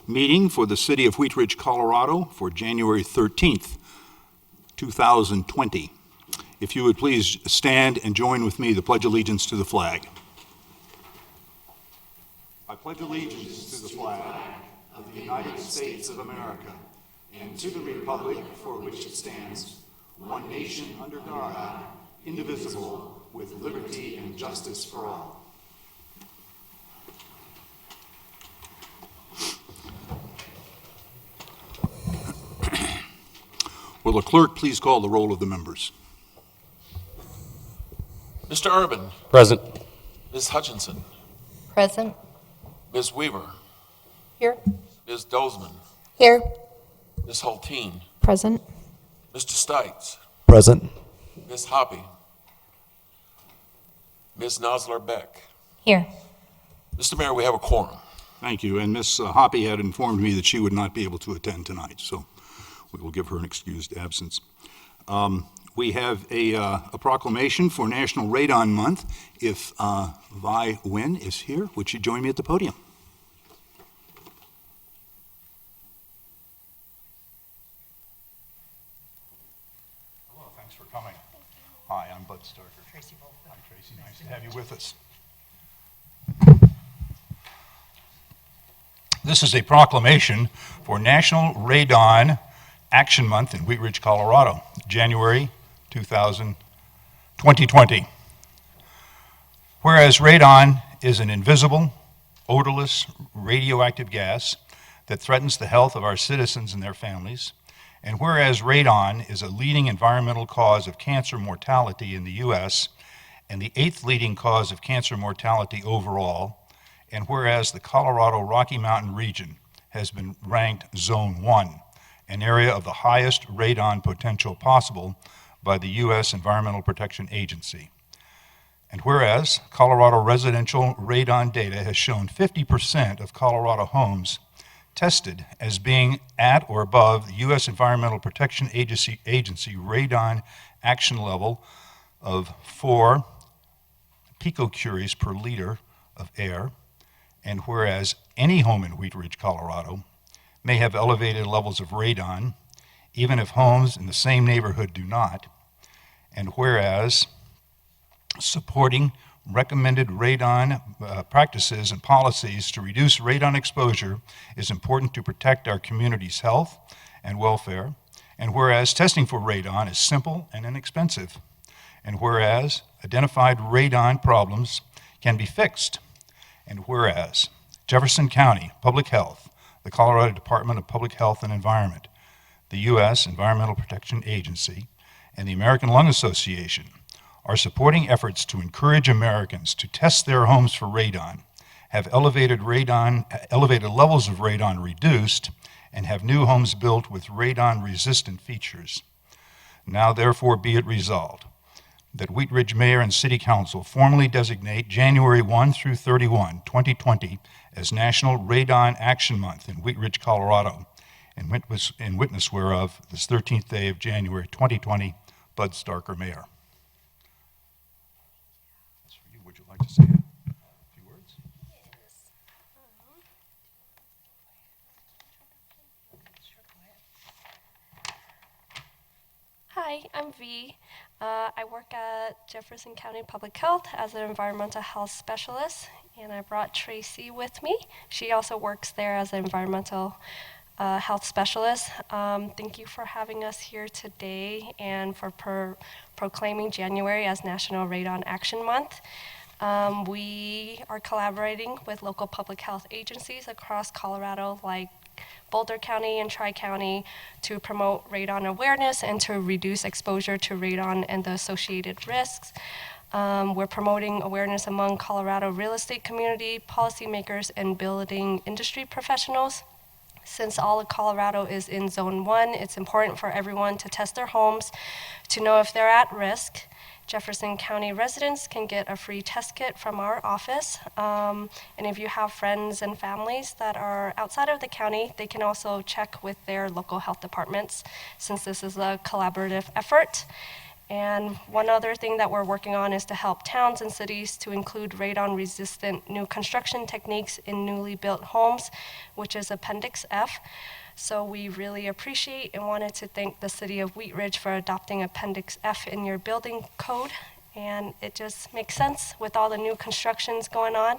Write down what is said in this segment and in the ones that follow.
meeting for the City of Wheat Ridge, Colorado for January 13th, 2020. If you would please stand and join with me the Pledge of Allegiance to the flag. I pledge allegiance to the flag of the United States of America and to the republic for which it stands, one nation under God, indivisible, with liberty and justice for all. Will the clerk please call the roll of the members? Mr. Urban. Present. Ms. Hutchinson. Present. Ms. Weaver. Here. Ms. Dozman. Here. Ms. Hulteen. Present. Mr. Stites. Present. Ms. Hoppy. Ms. Nosler-Beck. Here. Mr. Mayor, we have a quorum. Thank you. And Ms. Hoppy had informed me that she would not be able to attend tonight, so we will give her an excused absence. We have a proclamation for National Radon Month. If Vi Nguyen is here, would she join me at the podium? Hello, thanks for coming. Hi, I'm Bud Starker. Tracy Bolton. Hi, Tracy. Nice to have you with us. This is a proclamation for National Radon Action Month in Wheat Ridge, Colorado, January 2020. Whereas radon is an invisible, odorless, radioactive gas that threatens the health of our citizens and their families, and whereas radon is a leading environmental cause of cancer mortality in the U.S. and the 8th leading cause of cancer mortality overall, and whereas the Colorado Rocky Mountain region has been ranked Zone 1, an area of the highest radon potential possible by the U.S. Environmental Protection Agency. And whereas Colorado residential radon data has shown 50% of Colorado homes tested as being at or above the U.S. Environmental Protection Agency radon action level of 4 picocuries per liter of air, and whereas any home in Wheat Ridge, Colorado may have elevated levels of radon, even if homes in the same neighborhood do not, and whereas supporting recommended radon practices and policies to reduce radon exposure is important to protect our community's health and welfare, and whereas testing for radon is simple and inexpensive, and whereas identified radon problems can be fixed, and whereas Jefferson County Public Health, the Colorado Department of Public Health and Environment, the U.S. Environmental Protection Agency, and the American Lung Association are supporting efforts to encourage Americans to test their homes for radon, have elevated levels of radon reduced, and have new homes built with radon-resistant features. Now, therefore, be it resolved that Wheat Ridge Mayor and City Council formally designate January 1 through 31, 2020 as National Radon Action Month in Wheat Ridge, Colorado, in witness whereof this 13th day of January 2020, Bud Starker, Mayor. That's for you. Would you like to say a few words? Yes. Hi, I'm V. I work at Jefferson County Public Health as an environmental health specialist, and I brought Tracy with me. She also works there as an environmental health specialist. Thank you for having us here today and for proclaiming January as National Radon Action Month. We are collaborating with local public health agencies across Colorado, like Boulder County and Tri-County, to promote radon awareness and to reduce exposure to radon and the associated risks. We're promoting awareness among Colorado real estate community, policymakers, and building industry professionals. Since all of Colorado is in Zone 1, it's important for everyone to test their homes to know if they're at risk. Jefferson County residents can get a free test kit from our office. And if you have friends and families that are outside of the county, they can also check with their local health departments, since this is a collaborative effort. And one other thing that we're working on is to help towns and cities to include radon-resistant new construction techniques in newly built homes, which is Appendix F. So we really appreciate and wanted to thank the City of Wheat Ridge for adopting Appendix F in your building code. And it just makes sense with all the new constructions going on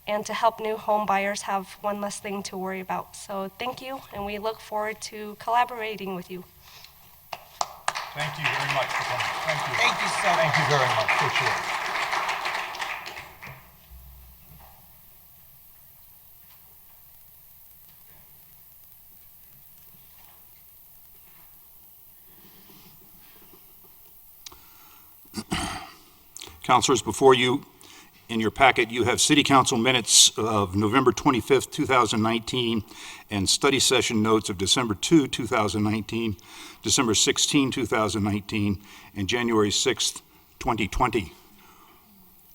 and to help new home buyers have one less thing to worry about. So thank you, and we look forward to collaborating with you. Thank you very much for coming. Thank you. Thank you so much. Thank you very much, for sure. Councilors, before you, in your packet, you have City Council minutes of November 25th, 2019, and study session notes of December 2, 2019, December 16, 2019, and January 6th, 2020.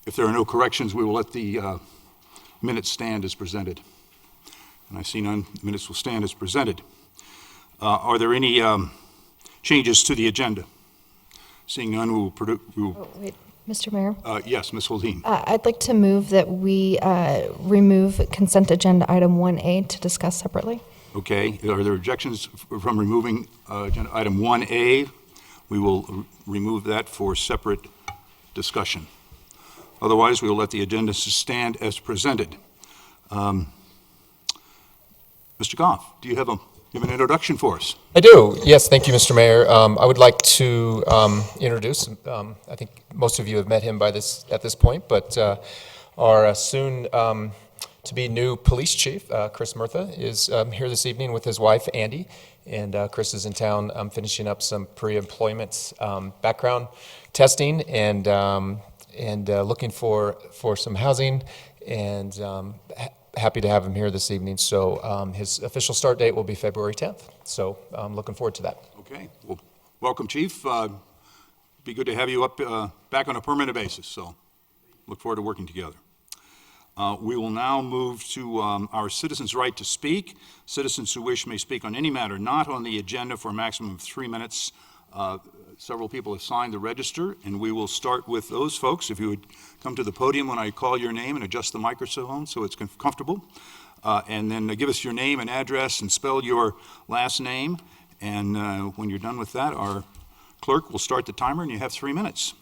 If there are no corrections, we will let the minutes stand as presented. And I see none. Minutes will stand as presented. Are there any changes to the agenda? Seeing none, we will Oh, wait, Mr. Mayor, yes, Ms. Holdeen. I'd like to move that we remove consent agenda item 1A to discuss separately. Okay, are there objections from removing agenda item 1A? We will remove that for separate discussion. Otherwise, we will let the agenda stand as presented. Mr. Goff, do you have an introduction for us? I do, yes, thank you, Mr. Mayor. I would like to introduce, I think most of you have met him at this point, but our soon-to-be new police chief, Chris Murtha, is here this evening with his wife, Andy, and Chris is in town finishing up some pre-employment background testing and looking for some housing, and happy to have him here this evening. So his official start date will be February 10th. So I'm looking forward to that. Okay, well, welcome, Chief. Be good to have you up back on a permanent basis, so look forward to working together. We will now move to our citizens' right to speak. Citizens who wish may speak on any matter not on the agenda for a maximum of 3 minutes. Several people have signed the register, and we will start with those folks. If you would come to the podium when I call your name and adjust the microphone so it's comfortable. And then give us your name and address and spell your last name. And when you're done with that, our clerk will start the timer, and you have 3 minutes.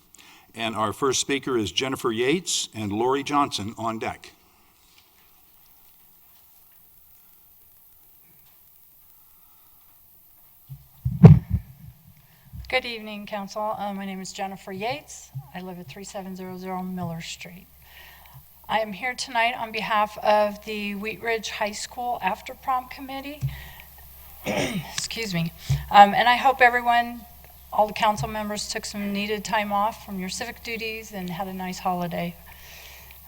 And our first speaker is Jennifer Yates and Lori Johnson on deck. Good evening, Council. My name is Jennifer Yates. I live at 3700 Miller Street. I am here tonight on behalf of the Wheat Ridge High School After Prom Committee. Excuse me. And I hope everyone, all the council members, took some needed time off from your civic duties and had a nice holiday.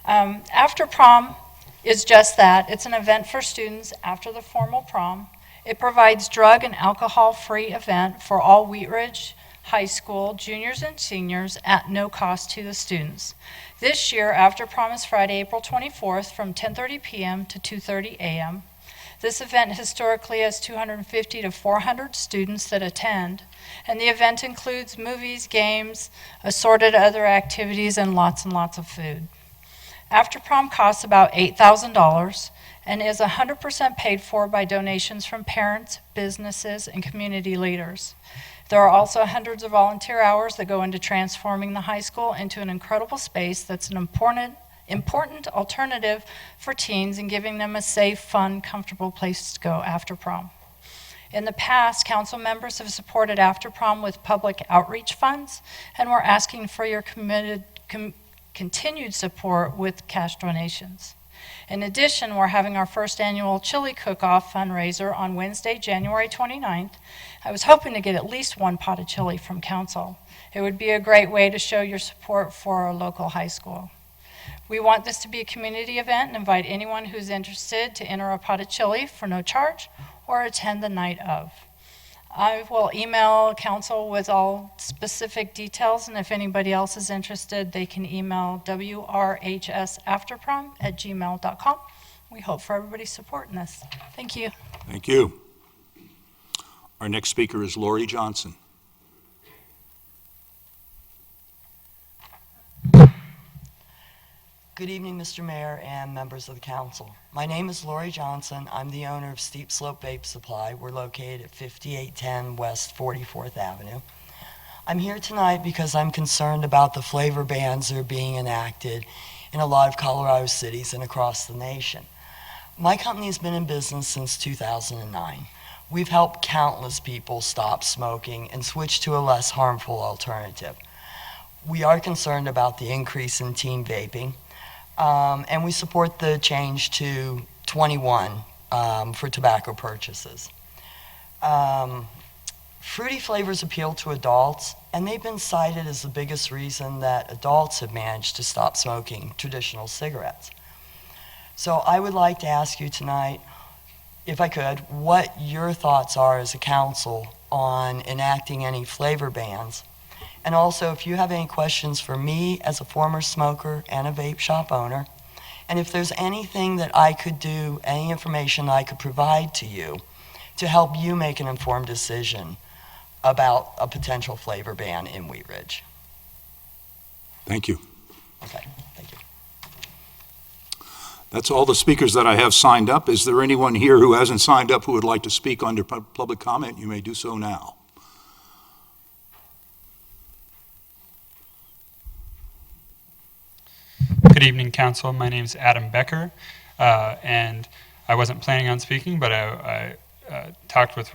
After Prom is just that. It's an event for students after the formal prom. It provides drug and alcohol-free event for all Wheat Ridge High School juniors and seniors at no cost to the students. This year, After Prom is Friday, April 24th from 10:30 p.m. to 2:30 a.m. This event historically has 250 to 400 students that attend, and the event includes movies, games, assorted other activities, and lots of food. After Prom costs about $8,000 and is 100% paid for by donations from parents, businesses, and community leaders. There are also hundreds of volunteer hours that go into transforming the high school into an incredible space that's an important alternative for teens and giving them a safe, fun, comfortable place to go after prom. In the past, council members have supported After Prom with public outreach funds, and we're asking for your continued support with cash donations. In addition, we're having our first annual chili cook-off fundraiser on Wednesday, January 29th. I was hoping to get at least one pot of chili from council. It would be a great way to show your support for our local high school. We want this to be a community event and invite anyone who's interested to enter a pot of chili for no charge or attend the night of. I will email council with all specific details, and if anybody else is interested, they can email wrhsafterprom@gmail.com. We hope for everybody's support in this. Thank you. Thank you. Our next speaker is Lori Johnson. Good evening, Mr. Mayor and members of the council. My name is Lori Johnson. I'm the owner of Steep Slope Vape Supply. We're located at 5810 West 44th Avenue. I'm here tonight because I'm concerned about the flavor bans that are being enacted in a lot of Colorado cities and across the nation. My company has been in business since 2009. We've helped countless people stop smoking and switch to a less harmful alternative. We are concerned about the increase in teen vaping, and we support the change to 21 for tobacco purchases. Fruity flavors appeal to adults, and they've been cited as the biggest reason that adults have managed to stop smoking traditional cigarettes. So I would like to ask you tonight, if I could, what your thoughts are as a council on enacting any flavor bans. And also, if you have any questions for me as a former smoker and a vape shop owner, and if there's anything that I could do, any information I could provide to you to help you make an informed decision about a potential flavor ban in Wheat Ridge. Thank you. Okay, thank you. That's all the speakers that I have signed up. Is there anyone here who hasn't signed up who would like to speak under public comment? You may do so now. Good evening, Council. My name is Adam Becker, and I wasn't planning on speaking, but I talked with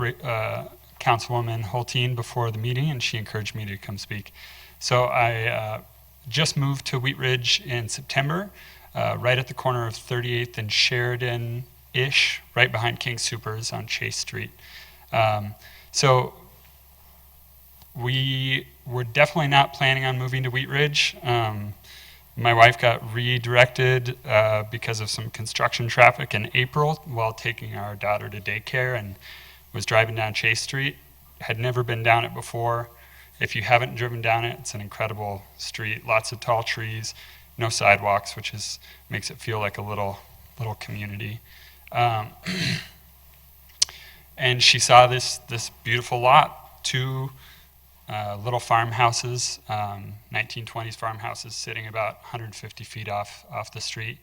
Councilwoman Holteen before the meeting, and she encouraged me to come speak. So I just moved to Wheat Ridge in September, right at the corner of 38th and Sheridan-ish, right behind King Soopers on Chase Street. So we were definitely not planning on moving to Wheat Ridge. My wife got redirected because of some construction traffic in April while taking our daughter to daycare, and was driving down Chase Street. Had never been down it before. If you haven't driven down it, it's an incredible street. Lots of tall trees, no sidewalks, which makes it feel like a little community. And she saw this beautiful lot, two little farmhouses, 1920s farmhouses sitting about 150 feet off the street,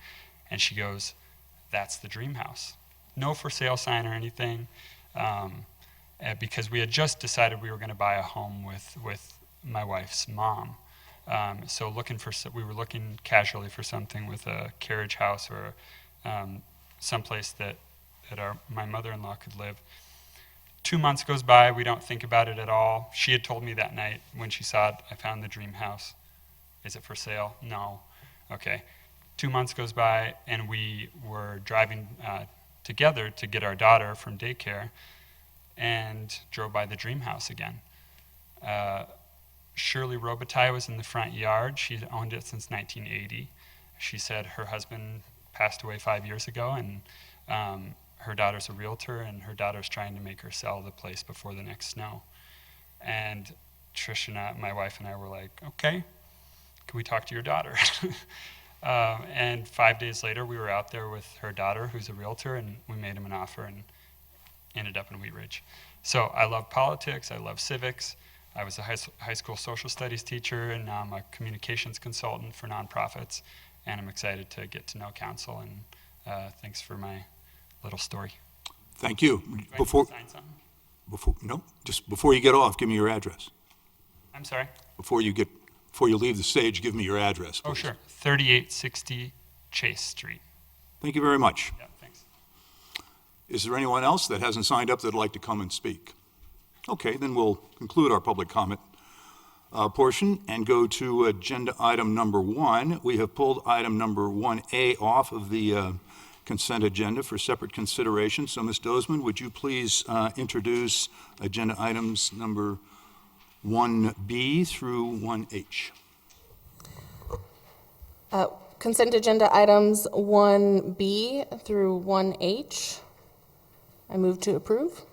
and she goes, "That's the dream house." No for sale sign or anything, because we had just decided we were going to buy a home with my wife's mom. So we were looking casually for something with a carriage house or someplace that my mother-in-law could live. 2 months goes by, we don't think about it at all. She had told me that night when she saw it, "I found the dream house. Is it for sale?" "No." "Okay." 2 months goes by, and we were driving together to get our daughter from daycare and drove by the dream house again. Shirley Robitaille was in the front yard. She'd owned it since 1980. She said her husband passed away 5 years ago, and her daughter's a realtor, and her daughter's trying to make her sell the place before the next snow. And Trish and my wife and I were like, "Okay, can we talk to your daughter?" And 5 days later, we were out there with her daughter, who's a realtor, and we made him an offer and ended up in Wheat Ridge. So I love politics, I love civics. I was a high school social studies teacher, and now I'm a communications consultant for nonprofits, and I'm excited to get to know council, and thanks for my little story. Thank you. Do I need to sign something? Just before you get off, give me your address. I'm sorry? Before you leave the stage, give me your address, please. Oh, sure. 3860 Chase Street. Thank you very much. Yeah, thanks. Is there anyone else that hasn't signed up that'd like to come and speak? Okay, then we'll conclude our public comment portion and go to agenda item number 1. We have pulled item number 1A off of the consent agenda for separate consideration. So, Ms. Dozeman, would you please introduce agenda items number 1B through 1H? Consent agenda items 1B through 1H. I move to approve.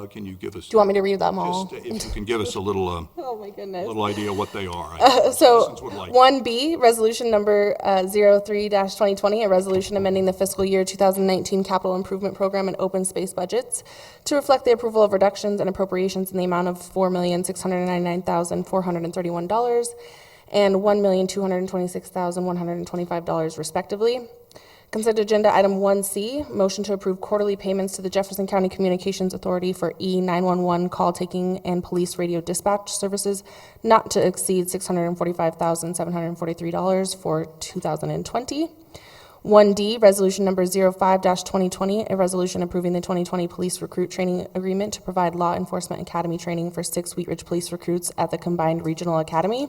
Can you give us? Do you want me to read them all? Just if you can give us a little, Oh my goodness. little idea what they are. So Citizens would like. 1B, resolution number 03-2020, a resolution amending the fiscal year 2019 capital improvement program and open space budgets to reflect the approval of reductions and appropriations in the amount of $4,699,431 and $1,226,125 respectively. Consent agenda item 1C, motion to approve quarterly payments to the Jefferson County Communications Authority for E911 call taking and police radio dispatch services not to exceed $645,743 for 2020. 1D, resolution number 05-2020, a resolution approving the 2020 police recruit training agreement to provide law enforcement academy training for 6 Wheat Ridge police recruits at the combined regional academy.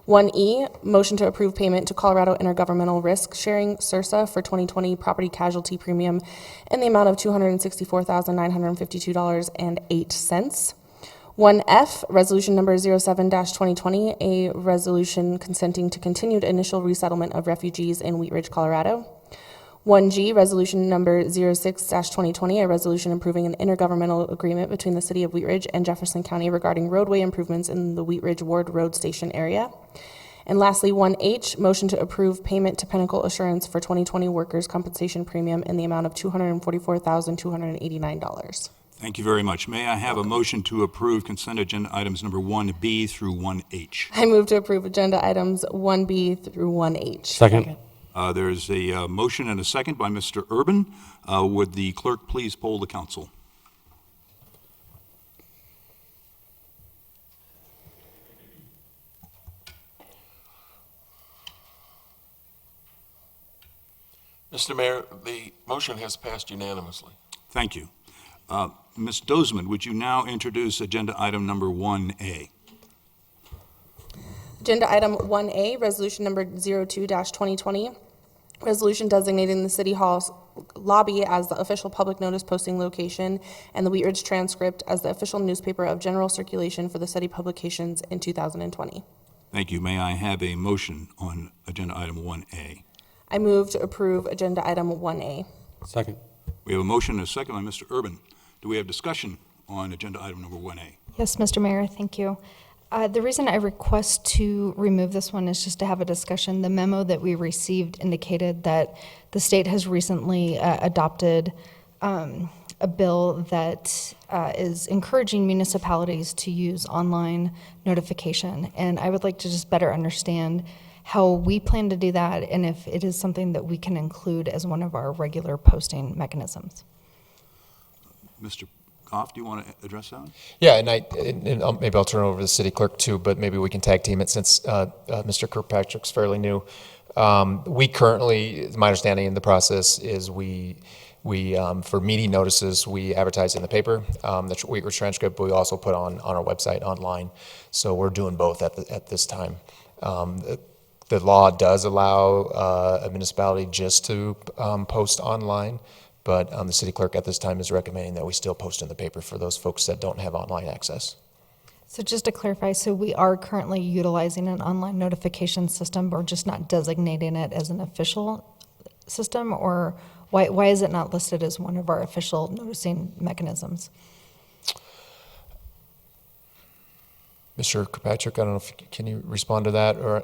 1E, motion to approve payment to Colorado Intergovernmental Risk Sharing, CIRSA, for 2020 property casualty premium in the amount of $264,952.08. 1F, resolution number 07-2020, a resolution consenting to continued initial resettlement of refugees in Wheat Ridge, Colorado. 1G, resolution number 06-2020, a resolution approving an intergovernmental agreement between the City of Wheat Ridge and Jefferson County regarding roadway improvements in the Wheat Ridge Ward Road Station area. And lastly, 1H, motion to approve payment to Pinnacle Assurance for 2020 workers' compensation premium in the amount of $244,289. Thank you very much. May I have a motion to approve consent agenda items number 1B through 1H? I move to approve agenda items 1B through 1H. Second. There's a motion and a second by Mr. Urban. Would the clerk please poll the council? Mr. Mayor, the motion has passed unanimously. Thank you. Ms. Dozeman, would you now introduce agenda item number 1A? Agenda item 1A, resolution number 02-2020, resolution designating the City Hall's lobby as the official public notice posting location and the Wheat Ridge Transcript as the official newspaper of general circulation for the city publications in 2020. Thank you. May I have a motion on agenda item 1A? I move to approve agenda item 1A. Second. We have a motion and a second by Mr. Urban. Do we have discussion on agenda item number 1A? Yes, Mr. Mayor, thank you. The reason I request to remove this one is just to have a discussion. The memo that we received indicated that the state has recently adopted a bill that is encouraging municipalities to use online notification. And I would like to just better understand how we plan to do that and if it is something that we can include as one of our regular posting mechanisms. Mr. Goff, do you want to address that? Yeah, and maybe I'll turn it over to the city clerk too, but maybe we can tag team it since Mr. Kirkpatrick's fairly new. We currently, my understanding in the process is we for meeting notices, we advertise in the paper, the Wheat Ridge Transcript, but we also put on our website online. So we're doing both at this time. The law does allow a municipality just to post online, but the city clerk at this time is recommending that we still post in the paper for those folks that don't have online access. So just to clarify, so we are currently utilizing an online notification system, but we're just not designating it as an official system, or why is it not listed as one of our official noticing mechanisms? Mr. Kirkpatrick, I don't know if can you respond to that, or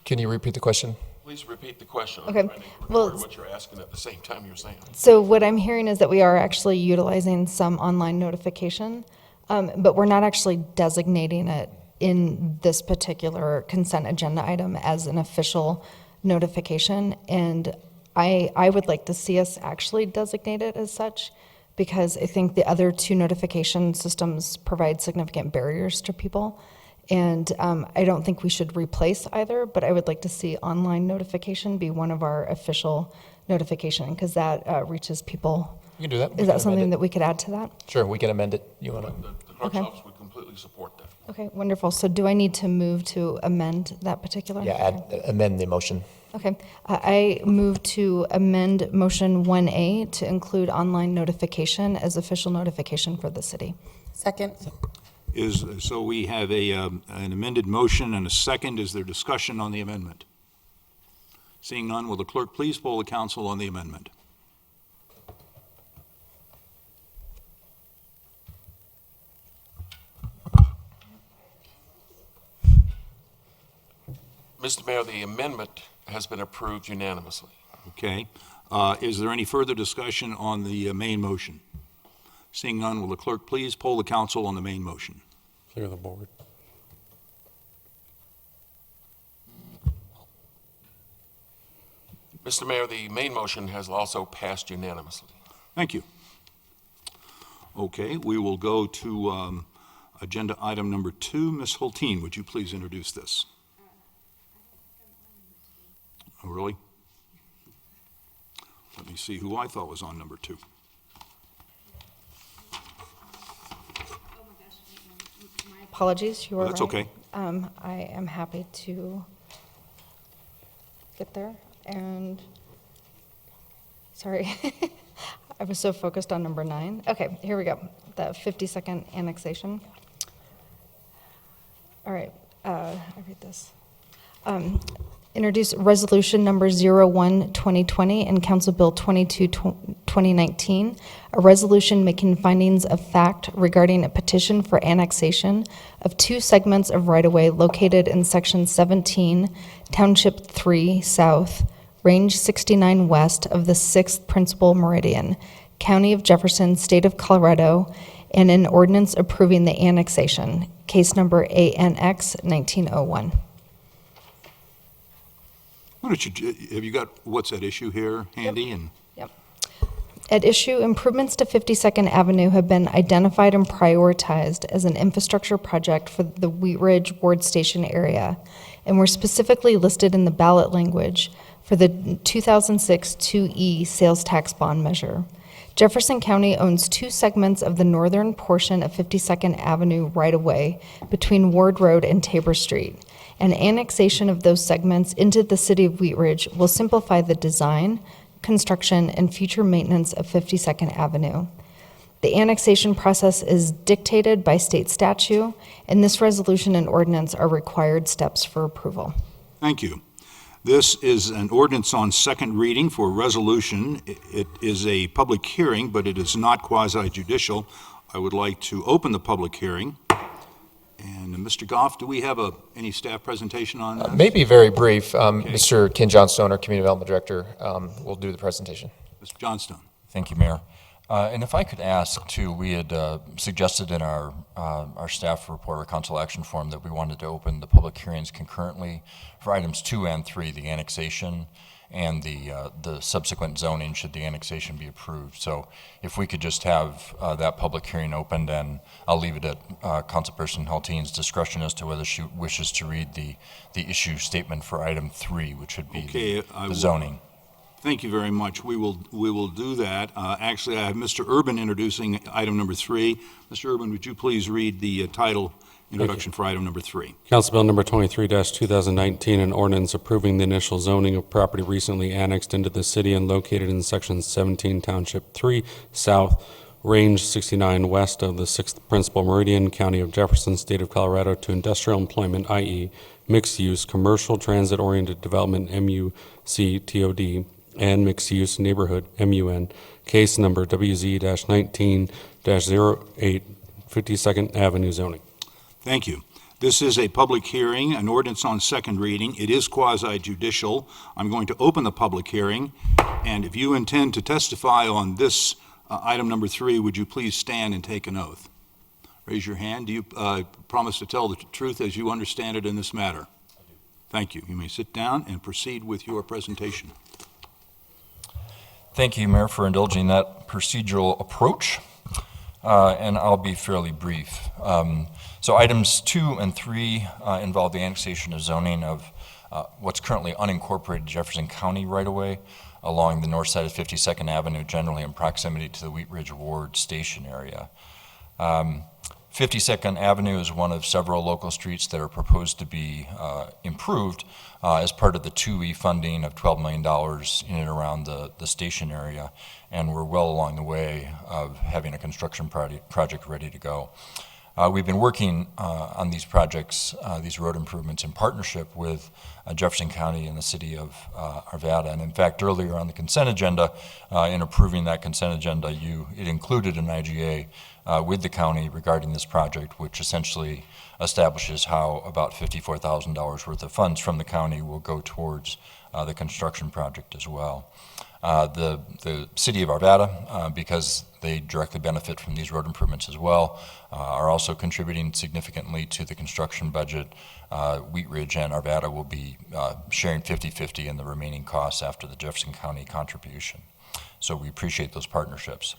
can you repeat the question? Please repeat the question. Okay. I'm trying to record what you're asking at the same time you're saying. So what I'm hearing is that we are actually utilizing some online notification, but we're not actually designating it in this particular consent agenda item as an official notification. And I would like to see us actually designate it as such, because I think the other two notification systems provide significant barriers to people. And I don't think we should replace either, but I would like to see online notification be one of our official notification, because that reaches people. You can do that. Is that something that we could add to that? Sure, we can amend it. You want to? The clerk's Okay. office would completely support that. Okay, wonderful. So do I need to move to amend that particular? Yeah, amend the motion. Okay. I move to amend motion 1A to include online notification as official notification for the city. Second. So we have an amended motion and a second. Is there discussion on the amendment? Seeing none, will the clerk please poll the council on the amendment? Mr. Mayor, the amendment has been approved unanimously. Okay. Is there any further discussion on the main motion? Seeing none, will the clerk please poll the council on the main motion? Clear the board. Mr. Mayor, the main motion has also passed unanimously. Thank you. Okay, we will go to agenda item number 2. Ms. Hulteen, would you please introduce this? Oh, really? Let me see who I thought was on number 2. Apologies, you were Oh, right. that's okay. I am happy to get there, and, sorry, I was so focused on number 9. Okay, here we go, the 52nd annexation. All right, I read this. Introduce resolution number 01-2020 and Council Bill 22-2019, a resolution making findings of fact regarding a petition for annexation of 2 segments of right-of-way located in Section 17, Township 3 South, Range 69 West of the 6th Principal Meridian, County of Jefferson, State of Colorado, and an ordinance approving the annexation, case number ANX 1901. Why don't you, have you got what's at issue here handy? And Yep. At issue, improvements to 52nd Avenue have been identified and prioritized as an infrastructure project for the Wheat Ridge Ward Station area, and were specifically listed in the ballot language for the 2006 2E sales tax bond measure. Jefferson County owns 2 segments of the northern portion of 52nd Avenue right-of-way between Ward Road and Tabor Street. And annexation of those segments into the city of Wheat Ridge will simplify the design, construction, and future maintenance of 52nd Avenue. The annexation process is dictated by state statute, and this resolution and ordinance are required steps for approval. thank you. This is an ordinance on second reading for resolution. It is a public hearing, but it is not quasi-judicial. I would like to open the public hearing. And Mr. Goff, do we have any staff presentation on that? Maybe very brief. Mr. Ken Johnstone, our Community Development Director, will do the presentation. Mr. Johnstone. Thank you, Mayor. And if I could ask, too, we had suggested in our staff report, our council action form, that we wanted to open the public hearings concurrently for items 2 and 3, the annexation and the subsequent zoning, should the annexation be approved. So if we could just have that public hearing opened, and I'll leave it at Councilperson Hulteen's discretion as to whether she wishes to read the issue statement for item 3, which would be the zoning. Thank you very much. We will do that. Actually, I have Mr. Urban introducing item number 3. Mr. Urban, would you please read the title introduction for item number 3? Council Bill number 23-2019, an ordinance approving the initial zoning of property recently annexed into the city and located in Section 17, Township 3 South, Range 69 West of the 6th Principal Meridian, County of Jefferson, State of Colorado, to industrial employment, i.e. mixed-use, commercial transit-oriented development, MUC-TOD, and mixed-use neighborhood, MUN, case number WZ-19-08, 52nd Avenue zoning. Thank you. This is a public hearing, an ordinance on second reading. It is quasi-judicial. I'm going to open the public hearing, and if you intend to testify on this item number 3, would you please stand and take an oath? Raise your hand. Do you promise to tell the truth as you understand it in this matter? Thank you. You may sit down and proceed with your presentation. Thank you, Mayor, for indulging that procedural approach, and I'll be fairly brief. So items 2 and 3 involve the annexation of zoning of what's currently unincorporated Jefferson County right-of-way along the north side of 52nd Avenue, generally in proximity to the Wheat Ridge Ward Station area. 52nd Avenue is one of several local streets that are proposed to be improved as part of the 2E funding of $12 million in and around the station area, and we're well along the way of having a construction project ready to go. We've been working on these projects, these road improvements, in partnership with Jefferson County and the city of Arvada. And in fact, earlier on the consent agenda, in approving that consent agenda, it included an IGA with the county regarding this project, which essentially establishes how about $54,000 worth of funds from the county will go towards the construction project as well. The city of Arvada, because they directly benefit from these road improvements as well, are also contributing significantly to the construction budget. Wheat Ridge and Arvada will be sharing 50-50 in the remaining costs after the Jefferson County contribution. So we appreciate those partnerships.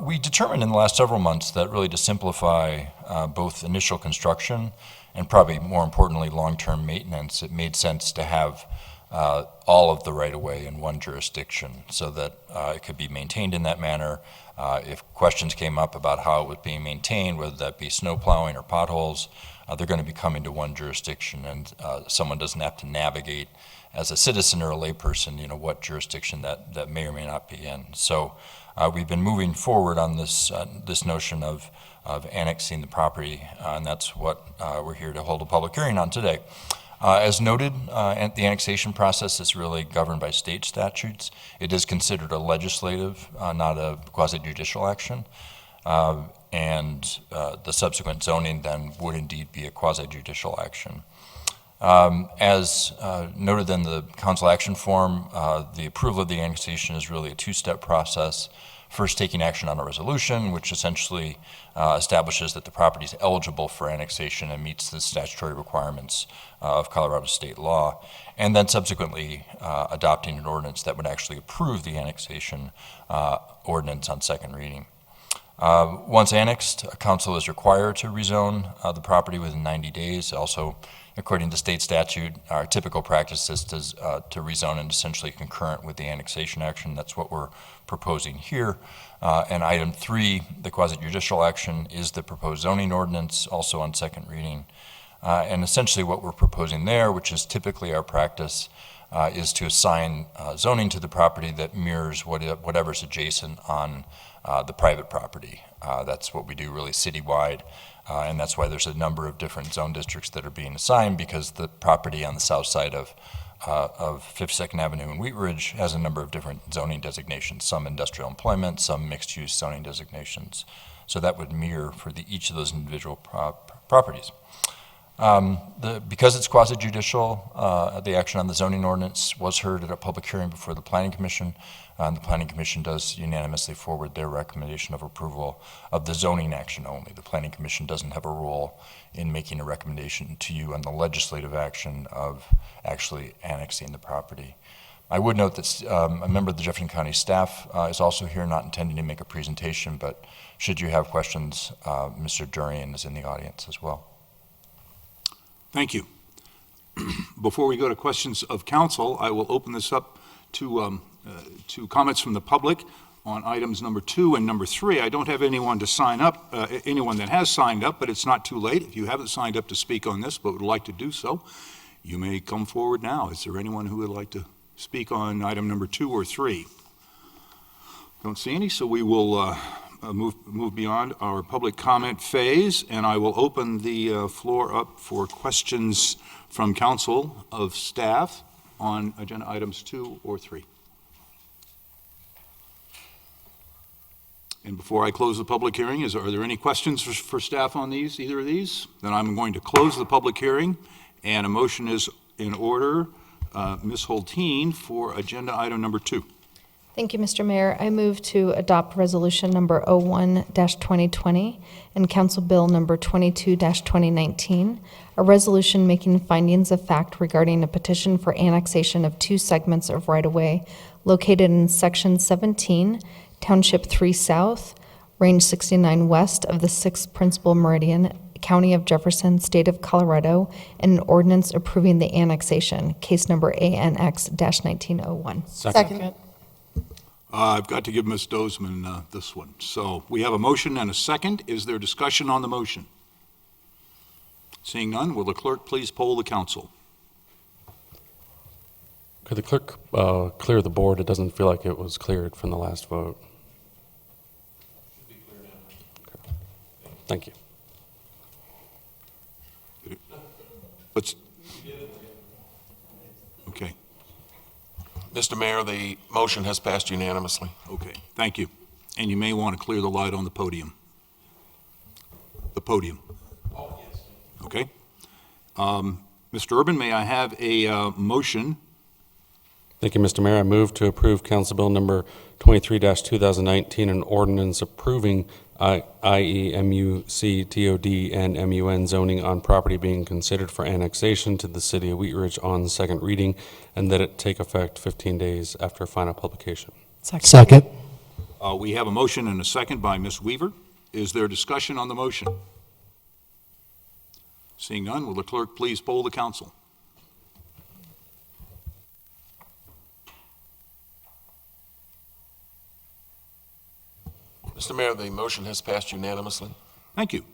We determined in the last several months that really to simplify both initial construction and probably more importantly long-term maintenance, it made sense to have all of the right-of-way in one jurisdiction so that it could be maintained in that manner. If questions came up about how it was being maintained, whether that be snow plowing or potholes, they're going to be coming to one jurisdiction, and someone doesn't have to navigate as a citizen or a layperson, what jurisdiction that may or may not be in. So we've been moving forward on this notion of annexing the property, and that's what we're here to hold a public hearing on today. As noted, the annexation process is really governed by state statutes. It is considered a legislative, not a quasi-judicial action. And the subsequent zoning then would indeed be a quasi-judicial action. As noted in the council action form, the approval of the annexation is really a two-step process. First, taking action on a resolution, which essentially establishes that the property is eligible for annexation and meets the statutory requirements of Colorado state law, and then subsequently adopting an ordinance that would actually approve the annexation ordinance on second reading. Once annexed, council is required to rezone the property within 90 days. Also, according to state statute, our typical practice is to rezone and essentially concurrent with the annexation action. That's what we're proposing here. And item 3, the quasi-judicial action, is the proposed zoning ordinance, also on second reading. And essentially what we're proposing there, which is typically our practice, is to assign zoning to the property that mirrors whatever's adjacent on the private property. That's what we do really citywide. And that's why there's a number of different zone districts that are being assigned, because the property on the south side of 52nd Avenue and Wheat Ridge has a number of different zoning designations, some industrial employment, some mixed-use zoning designations. So that would mirror for each of those individual properties. Because it's quasi-judicial, the action on the zoning ordinance was heard at a public hearing before the Planning Commission. And the Planning Commission does unanimously forward their recommendation of approval of the zoning action only. The Planning Commission doesn't have a role in making a recommendation to you on the legislative action of actually annexing the property. I would note that a member of the Jefferson County staff is also here, not intending to make a presentation, but should you have questions, Mr. Durian is in the audience as well. Thank you. Before we go to questions of council, I will open this up to comments from the public on items number 2 and number 3. I don't have anyone to sign up, anyone that has signed up, but it's not too late. If you haven't signed up to speak on this but would like to do so, you may come forward now. Is there anyone who would like to speak on item number 2 or 3? Don't see any, so we will move beyond our public comment phase, and I will open the floor up for questions from council of staff on agenda items 2 or 3. And before I close the public hearing, are there any questions for staff on either of these? Then I'm going to close the public hearing, and a motion is in order. Ms. Holteen for agenda item number 2. Thank you, Mr. Mayor. I move to adopt resolution number 01-2020 and Council Bill number 22-2019, a resolution making findings of fact regarding a petition for annexation of 2 segments of right-of-way located in Section 17, Township 3 South, Range 69 West of the 6th Principal Meridian, County of Jefferson, State of Colorado, and an ordinance approving the annexation, case number ANX-1901. Second. I've got to give Ms. Dozeman this one. So we have a motion and a second. Is there discussion on the motion? Seeing none, will the clerk please poll the council? Could the clerk clear the board? It doesn't feel like it was cleared from the last vote. Should be clear now. Okay. Thank you. Okay. Mr. Mayor, the motion has passed unanimously. Okay, thank you. And you may want to clear the light on the podium. The podium. Oh, yes. Okay. Mr. Urban, may I have a motion Thank you, Mr. Mayor. I move to approve Council Bill number 23-2019, an ordinance approving IE, MUC, TOD, and MUN zoning on property being considered for annexation to the city of Wheat Ridge on second reading, and that it take effect 15 days after final publication. Second. We have a motion and a second by Ms. Weaver. Is there discussion on the motion? Seeing none, will the clerk please poll the council? Mr. Mayor, the motion has passed unanimously. Thank you.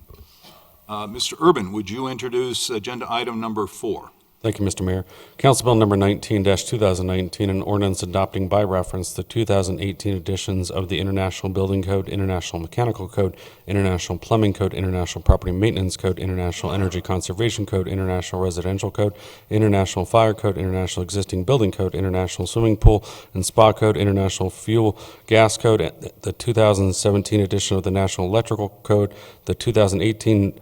Mr. Urban, would you introduce agenda item number 4? Thank you, Mr. Mayor. Council Bill number 19-2019, an ordinance adopting by reference the 2018 editions of the International Building Code, International Mechanical Code, International Plumbing Code, International Property Maintenance Code, International Energy Conservation Code, International Residential Code, International Fire Code, International Existing Building Code, International Swimming Pool and Spa Code, International Fuel Gas Code, the 2017 edition of the National Electrical Code, the 2018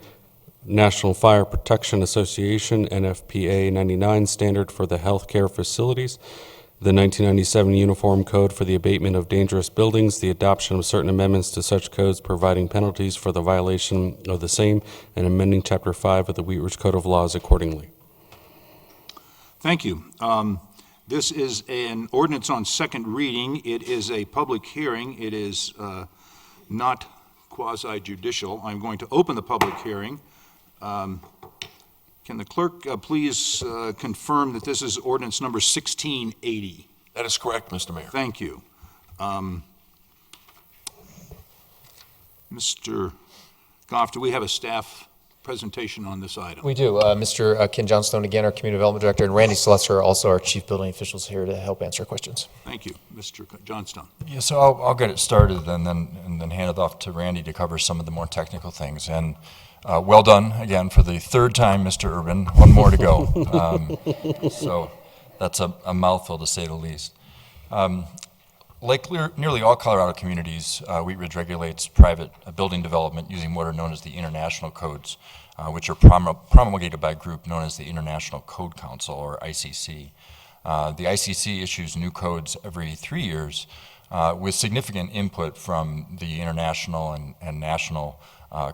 National Fire Protection Association, NFPA 99 standard for the healthcare facilities, the 1997 Uniform Code for the abatement of dangerous buildings, the adoption of certain amendments to such codes providing penalties for the violation of the same, and amending Chapter 5 of the Wheat Ridge Code of Laws accordingly. Thank you. This is an ordinance on second reading. It is a public hearing. It is not quasi-judicial. I'm going to open the public hearing. Can the clerk please confirm that this is ordinance number 1680? That is correct, Mr. Mayor. Thank you. Mr. Goff, do we have a staff presentation on this item? We do. Mr. Ken Johnstone, again, our Community Development Director, and Randy Slesser, also our Chief Building Officials, here to help answer questions. Thank you. Mr. Johnstone. Yeah, so I'll get it started and then hand it off to Randy to cover some of the more technical things. And well done, again, for the third time, Mr. Urban. One more to go. So that's a mouthful, to say the least. Like nearly all Colorado communities, Wheat Ridge regulates private building development using what are known as the international codes, which are promulgated by a group known as the International Code Council, or ICC. The ICC issues new codes every 3 years with significant input from the international and national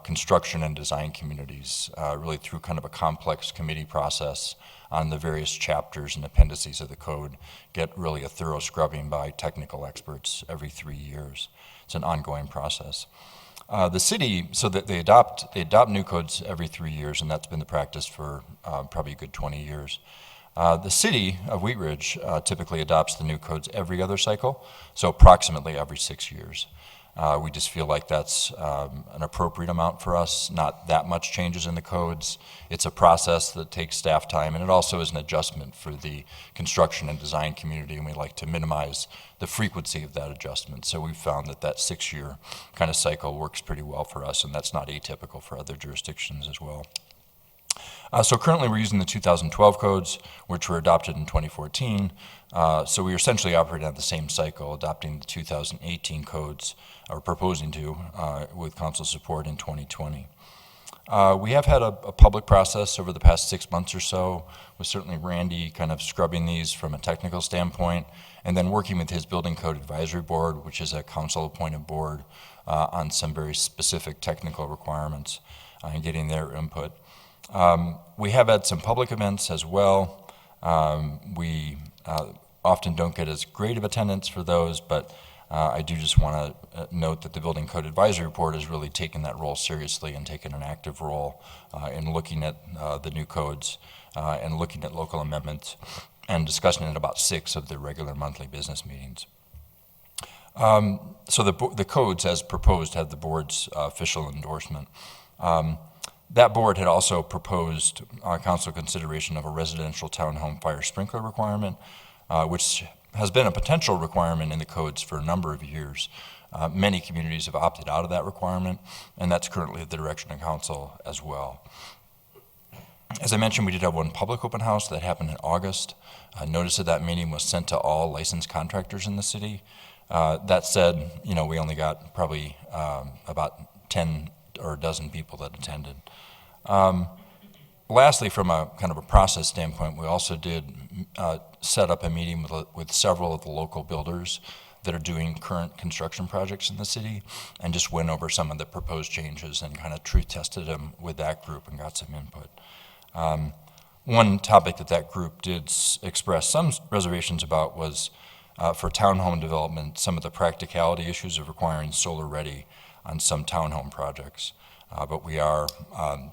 construction and design communities, really through kind of a complex committee process on the various chapters and appendices of the code, get really a thorough scrubbing by technical experts every 3 years. It's an ongoing process. The city, so that they adopt new codes every 3 years, and that's been the practice for probably a good 20 years. The city of Wheat Ridge typically adopts the new codes every other cycle, so approximately every 6 years. We just feel like that's an appropriate amount for us, not that much changes in the codes. It's a process that takes staff time, and it also is an adjustment for the construction and design community, and we like to minimize the frequency of that adjustment. So we've found that 6-year kind of cycle works pretty well for us, and that's not atypical for other jurisdictions as well. So currently we're using the 2012 codes, which were adopted in 2014. So we are essentially operating on the same cycle, adopting the 2018 codes, or proposing to, with council support in 2020. We have had a public process over the past 6 months or so, with certainly Randy kind of scrubbing these from a technical standpoint, and then working with his Building Code Advisory Board, which is a council-appointed board, on some very specific technical requirements, and getting their input. We have had some public events as well. We often don't get as great of attendance for those, but I do just want to note that the Building Code Advisory Board has really taken that role seriously and taken an active role in looking at the new codes and looking at local amendments and discussing it about 6 of the regular monthly business meetings. So the codes, as proposed, have the board's official endorsement. That board had also proposed council consideration of a residential townhome fire sprinkler requirement, which has been a potential requirement in the codes for a number of years. Many communities have opted out of that requirement, and that's currently the direction of council as well. As I mentioned, we did have one public open house that happened in August. Notice of that meeting was sent to all licensed contractors in the city. That said, we only got probably about 10 or a dozen people that attended. lastly, from a kind of a process standpoint, we also did set up a meeting with several of the local builders that are doing current construction projects in the city, and just went over some of the proposed changes and kind of truth tested them with that group and got some input. One topic that group did express some reservations about was for townhome development, some of the practicality issues of requiring solar ready on some townhome projects. But we are,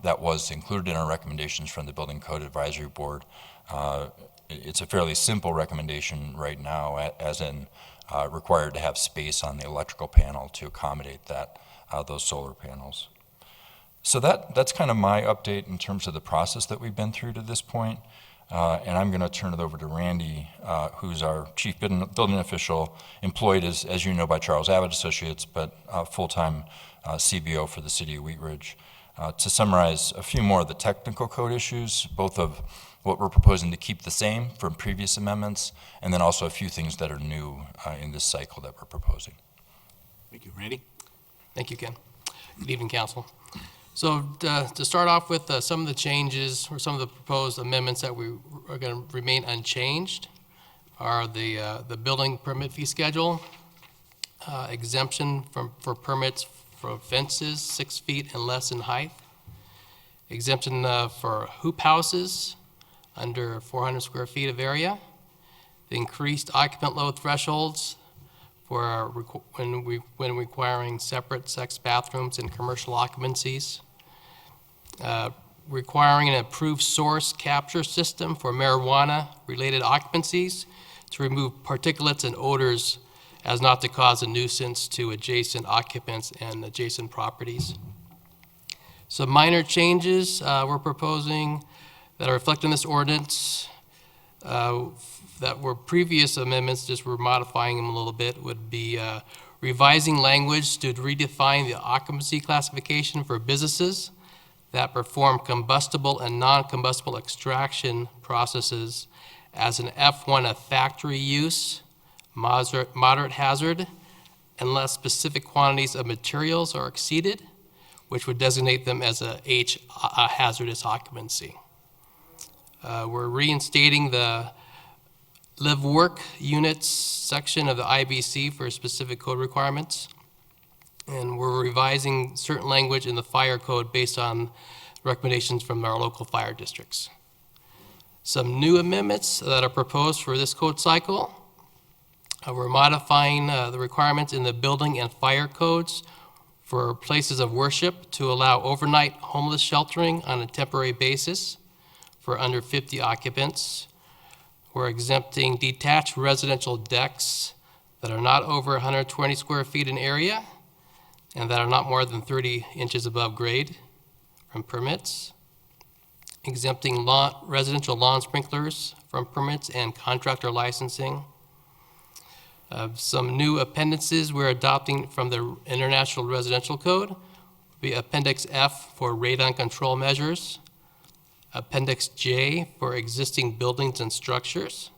that was included in our recommendations from the Building Code Advisory Board. It's a fairly simple recommendation right now, as in required to have space on the electrical panel to accommodate that, those solar panels. So that's kind of my update in terms of the process that we've been through to this point. And I'm going to turn it over to Randy, who's our chief building official, employed, as you know, by Charles Abbott Associates, but full-time CBO for the city of Wheat Ridge, to summarize a few more of the technical code issues, both of what we're proposing to keep the same from previous amendments, and then also a few things that are new in this cycle that we're proposing. Thank you. Randy? Thank you, Ken. Good evening, Council. So to start off with some of the changes or some of the proposed amendments that we are going to remain unchanged are the building permit fee schedule, exemption for permits for fences 6 feet and less in height, exemption for hoop houses under 400 square feet of area, the increased occupant load thresholds for when requiring separate sex bathrooms in commercial occupancies, requiring an approved source capture system for marijuana-related occupancies to remove particulates and odors as not to cause a nuisance to adjacent occupants and adjacent properties. Some minor changes we're proposing that are reflected in this ordinance that were previous amendments, just we're modifying them a little bit, would be revising language to redefine the occupancy classification for businesses that perform combustible and non-combustible extraction processes as an F1 of factory use, moderate hazard, unless specific quantities of materials are exceeded, which would designate them as a hazardous occupancy. We're reinstating the live-work units section of the IBC for specific code requirements. And we're revising certain language in the fire code based on recommendations from our local fire districts. Some new amendments that are proposed for this code cycle. We're modifying the requirements in the building and fire codes for places of worship to allow overnight homeless sheltering on a temporary basis for under 50 occupants. We're exempting detached residential decks that are not over 120 square feet in area and that are not more than 30 inches above grade from permits. Exempting residential lawn sprinklers from permits and contractor licensing. Some new appendices we're adopting from the International Residential Code would be Appendix F for radon control measures, Appendix J for existing buildings and structures,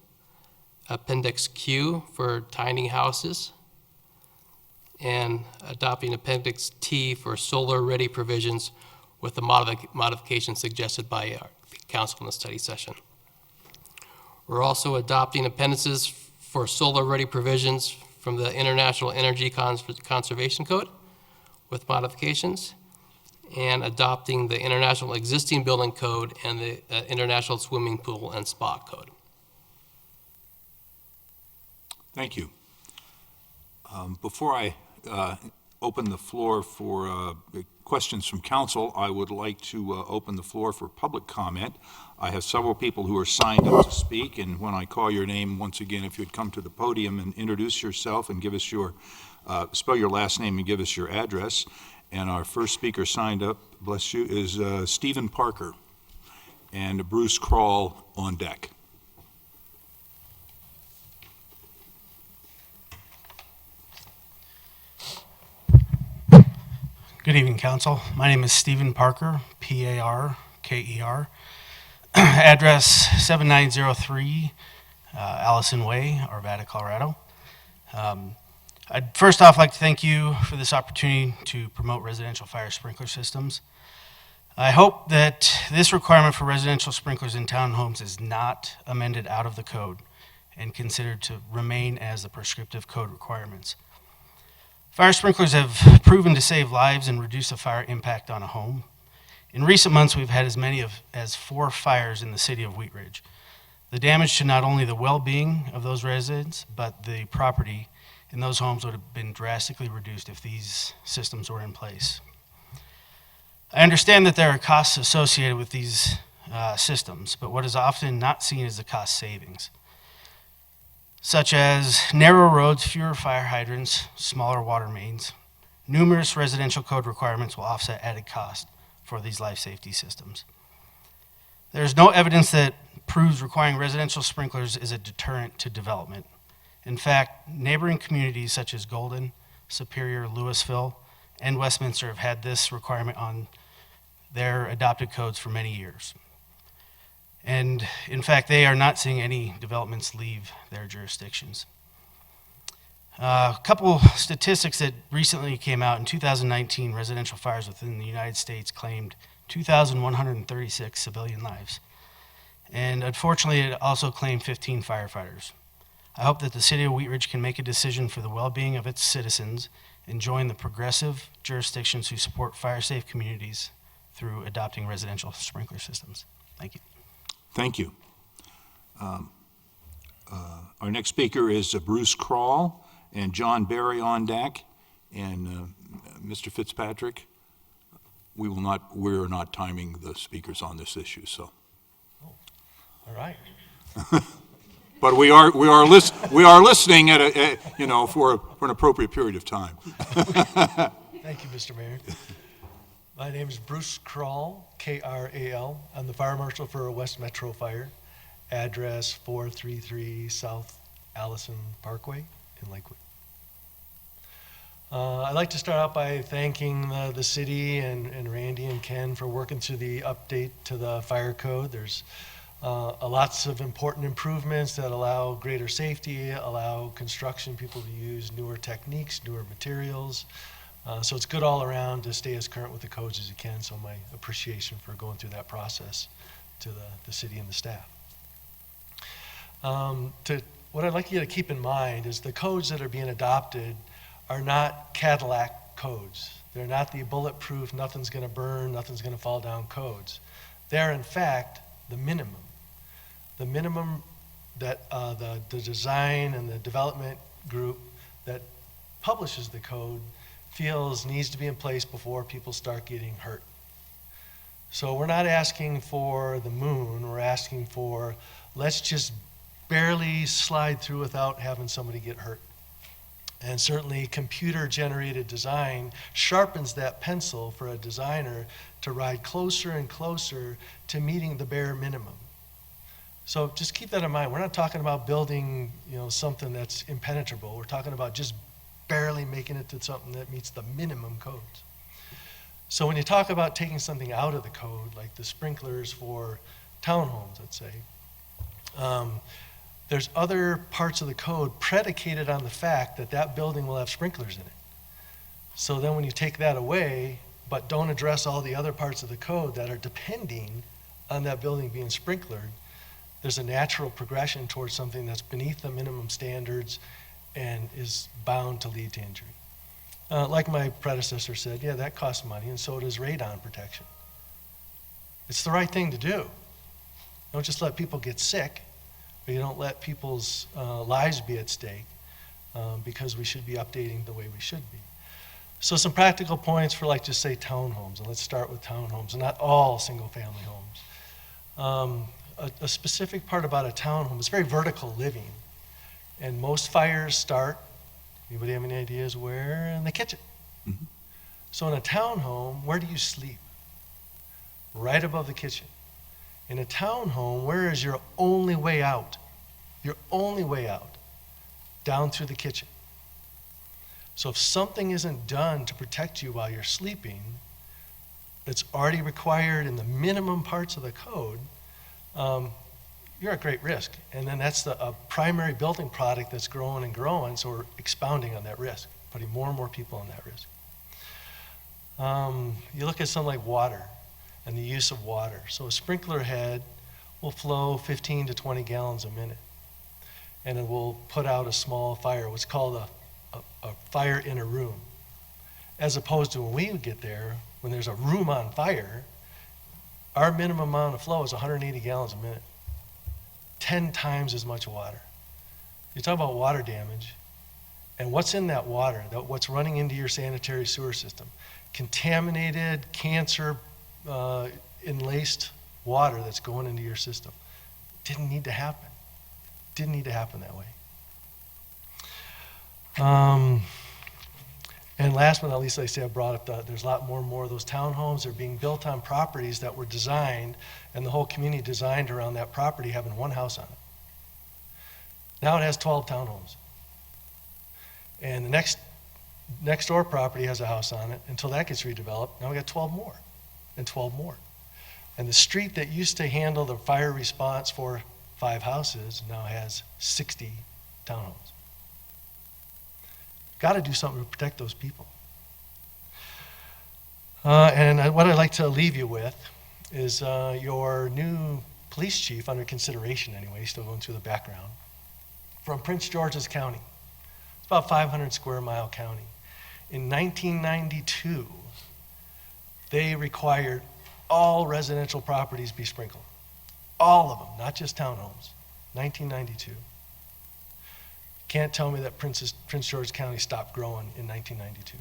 Appendix Q for tiny houses, and adopting Appendix T for solar-ready provisions with the modifications suggested by the Council in the study session. We're also adopting appendices for solar-ready provisions from the International Energy Conservation Code with modifications, and adopting the International Existing Building Code and the International Swimming Pool and Spa Code. Thank you. Before I open the floor for questions from council, I would like to open the floor for public comment. I have several people who are signed up to speak, and when I call your name, once again, if you'd come to the podium and introduce yourself and give us your, spell your last name and give us your address. And our first speaker signed up, bless you, is Stephen Parker and Bruce Kroll on deck. Good evening, Council. My name is Stephen Parker, P-A-R-K-E-R. Address 7903 Allison Way, Arvada, Colorado. I'd first off like to thank you for this opportunity to promote residential fire sprinkler systems. I hope that this requirement for residential sprinklers in townhomes is not amended out of the code and considered to remain as the prescriptive code requirements. Fire sprinklers have proven to save lives and reduce the fire impact on a home. In recent months, we've had as many as 4 fires in the city of Wheat Ridge. The damage to not only the well-being of those residents, but the property in those homes would have been drastically reduced if these systems were in place. I understand that there are costs associated with these systems, but what is often not seen is the cost savings, such as narrow roads, fewer fire hydrants, smaller water mains. Numerous residential code requirements will offset added cost for these life safety systems. There is no evidence that proves requiring residential sprinklers is a deterrent to development. In fact, neighboring communities such as Golden, Superior, Louisville, and Westminster have had this requirement on their adopted codes for many years. And in fact, they are not seeing any developments leave their jurisdictions. A couple statistics that recently came out in 2019, residential fires within the United States claimed 2,136 civilian lives. And unfortunately, it also claimed 15 firefighters. I hope that the city of Wheat Ridge can make a decision for the well-being of its citizens and join the progressive jurisdictions who support fire-safe communities through adopting residential sprinkler systems. Thank you. Thank you. Our next speaker is Bruce Kroll and John Barry on deck. And Mr. Fitzpatrick, we're not timing the speakers on this issue, so. All right. But we are listening at for an appropriate period of time. Thank you, Mr. Mayor. My name is Bruce Kroll, K-R-A-L. I'm the fire marshal for West Metro Fire, address 433 South Allison Parkway in Lakewood. I'd like to start out by thanking the city and Randy and Ken for working through the update to the fire code. There's lots of important improvements that allow greater safety, allow construction people to use newer techniques, newer materials. So it's good all around to stay as current with the codes as you can, so my appreciation for going through that process to the city and the staff. What I'd like you to keep in mind is the codes that are being adopted are not Cadillac codes. They're not the bulletproof, nothing's gonna burn, nothing's gonna fall down codes. They're in fact the minimum. The minimum that the design and the development group that publishes the code feels needs to be in place before people start getting hurt. So we're not asking for the moon, we're asking for, let's just barely slide through without having somebody get hurt. And certainly computer-generated design sharpens that pencil for a designer to ride closer and closer to meeting the bare minimum. So just keep that in mind. We're not talking about building, something that's impenetrable. We're talking about just barely making it to something that meets the minimum codes. So when you talk about taking something out of the code, like the sprinklers for townhomes, let's say, there's other parts of the code predicated on the fact that that building will have sprinklers in it. So then when you take that away, but don't address all the other parts of the code that are depending on that building being sprinklered, there's a natural progression towards something that's beneath the minimum standards and is bound to lead to injury. Like my predecessor said, yeah, that costs money, and so does radon protection. It's the right thing to do. Don't just let people get sick, or you don't let people's lives be at stake, because we should be updating the way we should be. So some practical points for, just say, townhomes, and let's start with townhomes, and not all single-family homes. A specific part about a townhome is very vertical living. And most fires start, anybody have any ideas where? In the kitchen. Mm-hmm. So in a townhome, where do you sleep? Right above the kitchen. In a townhome, where is your only way out? Your only way out, down through the kitchen. So if something isn't done to protect you while you're sleeping, that's already required in the minimum parts of the code, you're at great risk. And then that's a primary building product that's growing and growing, so we're expounding on that risk, putting more and more people on that risk. You look at something like water. and the use of water. So a sprinkler head will flow 15 to 20 gallons a minute, and it will put out a small fire, what's called a fire in a room. As opposed to when we would get there, when there's a room on fire, our minimum amount of flow is 180 gallons a minute, 10 times as much water. You talk about water damage, and what's in that water, what's running into your sanitary sewer system, contaminated, cancer enlaced water that's going into your system. Didn't need to happen. Didn't need to happen that way. And last but not least, like I say, I brought up there's a lot more and more of those townhomes. They're being built on properties that were designed, and the whole community designed around that property having one house on it. Now it has 12 townhomes. And the next door property has a house on it. Until that gets redeveloped, now we got 12 more and 12 more. And the street that used to handle the fire response for 5 houses now has 60 townhomes. Got to do something to protect those people. And what I'd like to leave you with is your new police chief, under consideration anyway, still going through the background, from Prince George's County. It's about 500 square mile county. In 1992, they required all residential properties be sprinkled. All of them, not just townhomes. 1992. Can't tell me that Prince George County stopped growing in 1992.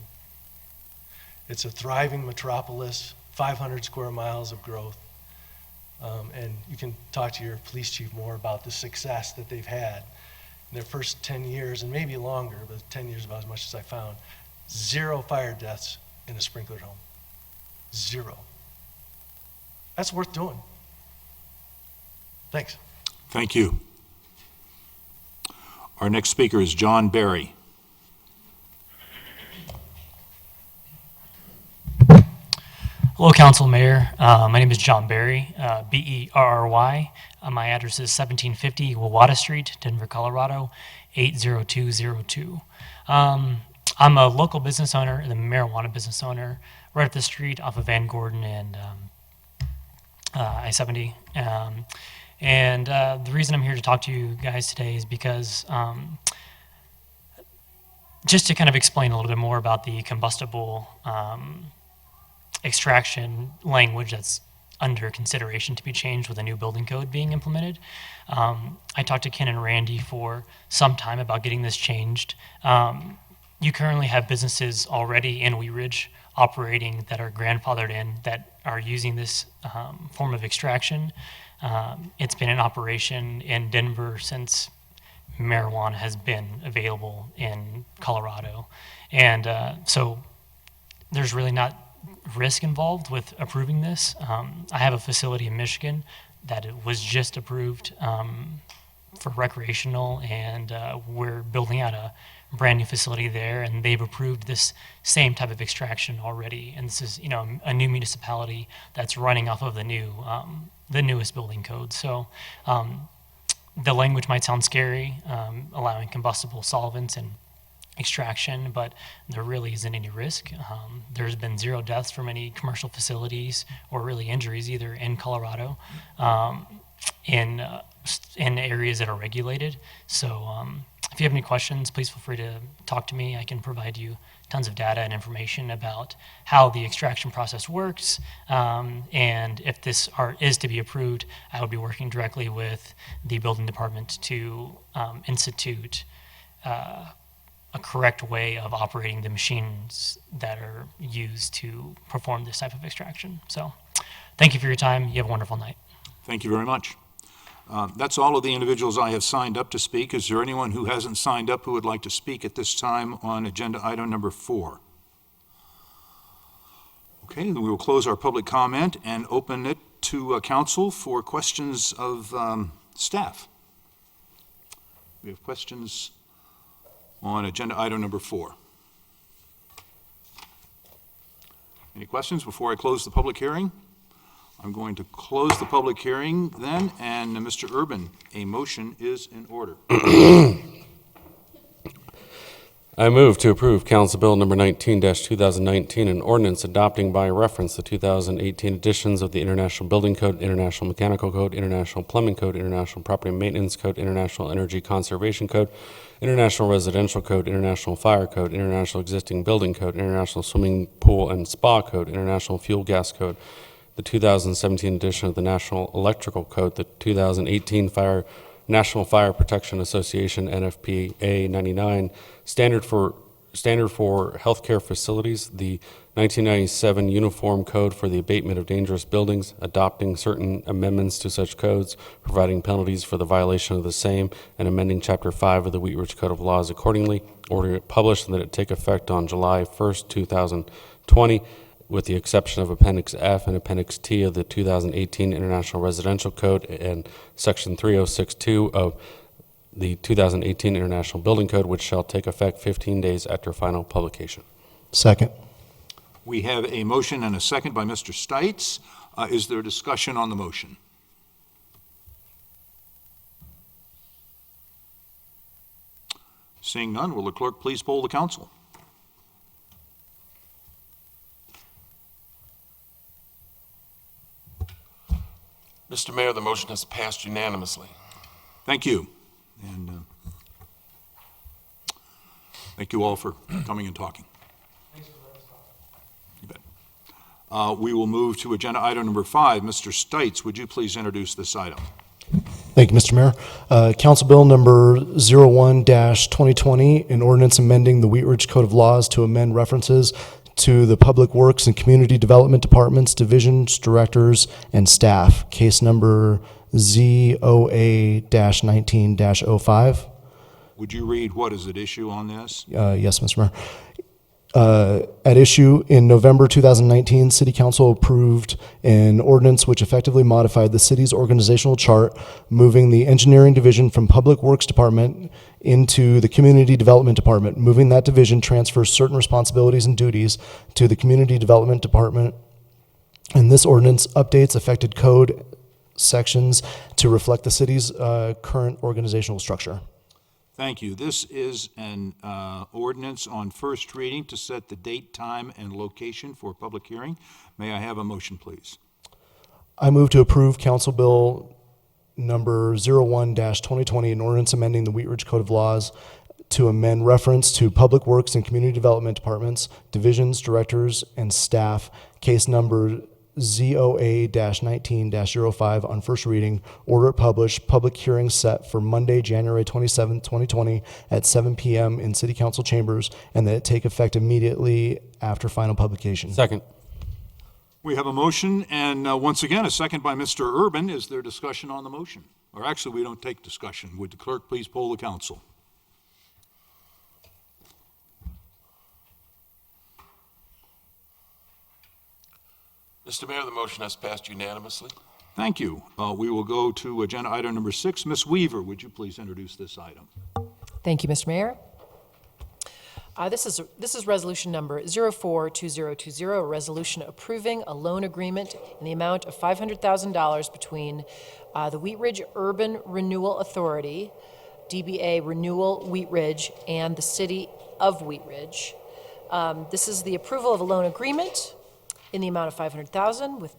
It's a thriving metropolis, 500 square miles of growth. And you can talk to your police chief more about the success that they've had in their first 10 years, and maybe longer, but 10 years about as much as I found. 0 fire deaths in a sprinklered home. 0. That's worth doing. Thanks. Thank you. Our next speaker is John Berry. Hello, Council Mayor. My name is John Berry, B-E-R-R-Y. My address is 1750 Wawata Street, Denver, Colorado, 80202. I'm a local business owner, the marijuana business owner, right up the street off of Van Gordon and I-70. And the reason I'm here to talk to you guys today is because just to kind of explain a little bit more about the combustible extraction language that's under consideration to be changed with a new building code being implemented. I talked to Ken and Randy for some time about getting this changed. You currently have businesses already in Wheat Ridge operating that are grandfathered in that are using this form of extraction. It's been in operation in Denver since marijuana has been available in Colorado. And so there's really not risk involved with approving this. I have a facility in Michigan that it was just approved for recreational, and we're building out a brand new facility there, and they've approved this same type of extraction already. And this is, you know, a new municipality that's running off of the new, the newest building code. So the language might sound scary, allowing combustible solvents and extraction, but there really isn't any risk. There's been 0 deaths from any commercial facilities or really injuries either in Colorado in areas that are regulated. So if you have any questions, please feel free to talk to me. I can provide you tons of data and information about how the extraction process works. And if this is to be approved, I would be working directly with the building department to institute a correct way of operating the machines that are used to perform this type of extraction. So thank you for your time. You have a wonderful night. Thank you very much. That's all of the individuals I have signed up to speak. Is there anyone who hasn't signed up who would like to speak at this time on agenda item number 4? Okay, then we will close our public comment and open it to council for questions of staff. We have questions on agenda item number 4. Any questions before I close the public hearing? I'm going to close the public hearing then, and Mr. Urban, a motion is in order. I move to approve Council Bill number 19-2019, an ordinance adopting by reference the 2018 editions of the International Building Code, International Mechanical Code, International Plumbing Code, International Property Maintenance Code, International Energy Conservation Code, International Residential Code, International Fire Code, International Existing Building Code, International Swimming Pool and Spa Code, International Fuel Gas Code, the 2017 edition of the National Electrical Code, the 2018 National Fire Protection Association, NFPA 99, Standard for Healthcare Facilities, the 1997 Uniform Code for the Abatement of Dangerous Buildings, adopting certain amendments to such codes, providing penalties for the violation of the same, and amending Chapter 5 of the Wheat Ridge Code of Laws accordingly, order it published and that it take effect on July 1st, 2020, with the exception of Appendix F and Appendix T of the 2018 International Residential Code and Section 3062 of the 2018 International Building Code, which shall take effect 15 days after final publication. Second. We have a motion and a second by Mr. Stites. Is there discussion on the motion? Seeing none, will the clerk please poll the council? Mr. Mayor, the motion has passed unanimously. Thank you. And thank you all for coming and talking. You bet. We will move to agenda item number 5. Mr. Stites, would you please introduce this item? Thank you, Mr. Mayor. Council Bill number 01-2020, an ordinance amending the Wheat Ridge Code of Laws to amend references to the Public Works and Community Development Departments, divisions, directors, and staff. Case number ZOA-19-05. Would you read what is at issue on this? Yes, Mr. Mayor. At issue in November 2019, City Council approved an ordinance which effectively modified the city's organizational chart, moving the engineering division from Public Works Department into the Community Development Department. Moving that division transfers certain responsibilities and duties to the Community Development Department. And this ordinance updates affected code sections to reflect the city's current organizational structure. Thank you. This is an ordinance on first reading to set the date, time, and location for public hearing. May I have a motion, please? I move to approve Council Bill number 01-2020, an ordinance amending the Wheat Ridge Code of Laws to amend reference to Public Works and Community Development Departments, divisions, directors, and staff, case number ZOA-19-05 on first reading, order it published, public hearing set for Monday, January 27, 2020 at 7 p.m. in City Council chambers, and that it take effect immediately after final publication. Second. We have a motion and once again a second by Mr. Urban. Is there discussion on the motion? Or actually, we don't take discussion. Would the clerk please poll the council? Mr. Mayor, the motion has passed unanimously. Thank you. We will go to agenda item number 6. Ms. Weaver, would you please introduce this item? Thank you, Mr. Mayor. This is resolution number 042020, a resolution approving a loan agreement in the amount of $500,000 between the Wheat Ridge Urban Renewal Authority, DBA Renewal Wheat Ridge, and the City of Wheat Ridge. This is the approval of a loan agreement in the amount of $500,000 with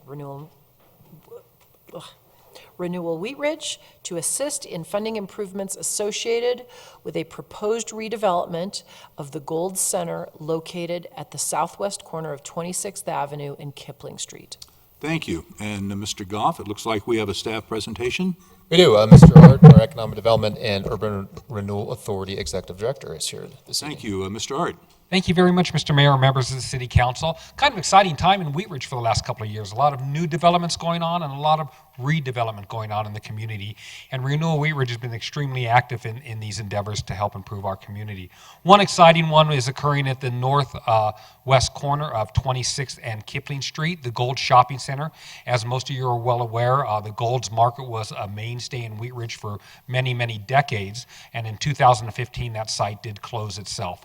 Renewal Wheat Ridge to assist in funding improvements associated with a proposed redevelopment of the Gold Center located at the southwest corner of 26th Avenue and Kipling Street. Thank you. And Mr. Goff, it looks like we have a staff presentation. We do. Mr. Art, our Economic Development and Urban Renewal Authority Executive Director, is here this evening. Thank you. Mr. Art. Thank you very much, Mr. Mayor, members of the City Council. Kind of exciting time in Wheat Ridge for the last couple of years. A lot of new developments going on and a lot of redevelopment going on in the community. And Renewal Wheat Ridge has been extremely active in these endeavors to help improve our community. One exciting one is occurring at the northwest corner of 26th and Kipling Street, the Gold Shopping Center. As most of you are well aware, the Gold's Market was a mainstay in Wheat Ridge for many, many decades. And in 2015, that site did close itself.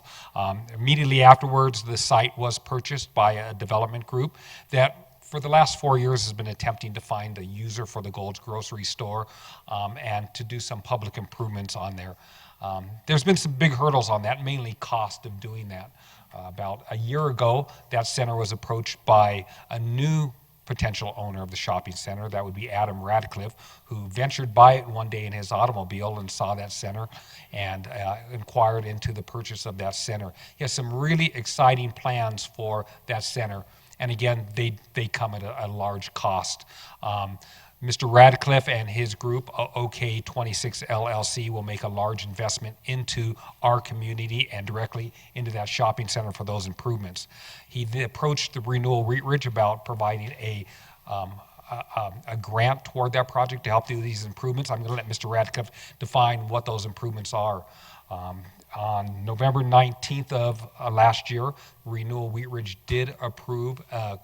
Immediately afterwards, the site was purchased by a development group that for the last 4 years has been attempting to find a user for the Gold's grocery store and to do some public improvements on there. There's been some big hurdles on that, mainly cost of doing that. About a year ago, that center was approached by a new potential owner of the shopping center. That would be Adam Radcliffe, who ventured by it one day in his automobile and saw that center and inquired into the purchase of that center. He has some really exciting plans for that center. And again, they come at a large cost. Mr. Radcliffe and his group, OK26 LLC, will make a large investment into our community and directly into that shopping center for those improvements. He approached the Renewal Wheat Ridge about providing a grant toward that project to help do these improvements. I'm going to let Mr. Radcliffe define what those improvements are. On November 19th of last year, Renewal Wheat Ridge did approve an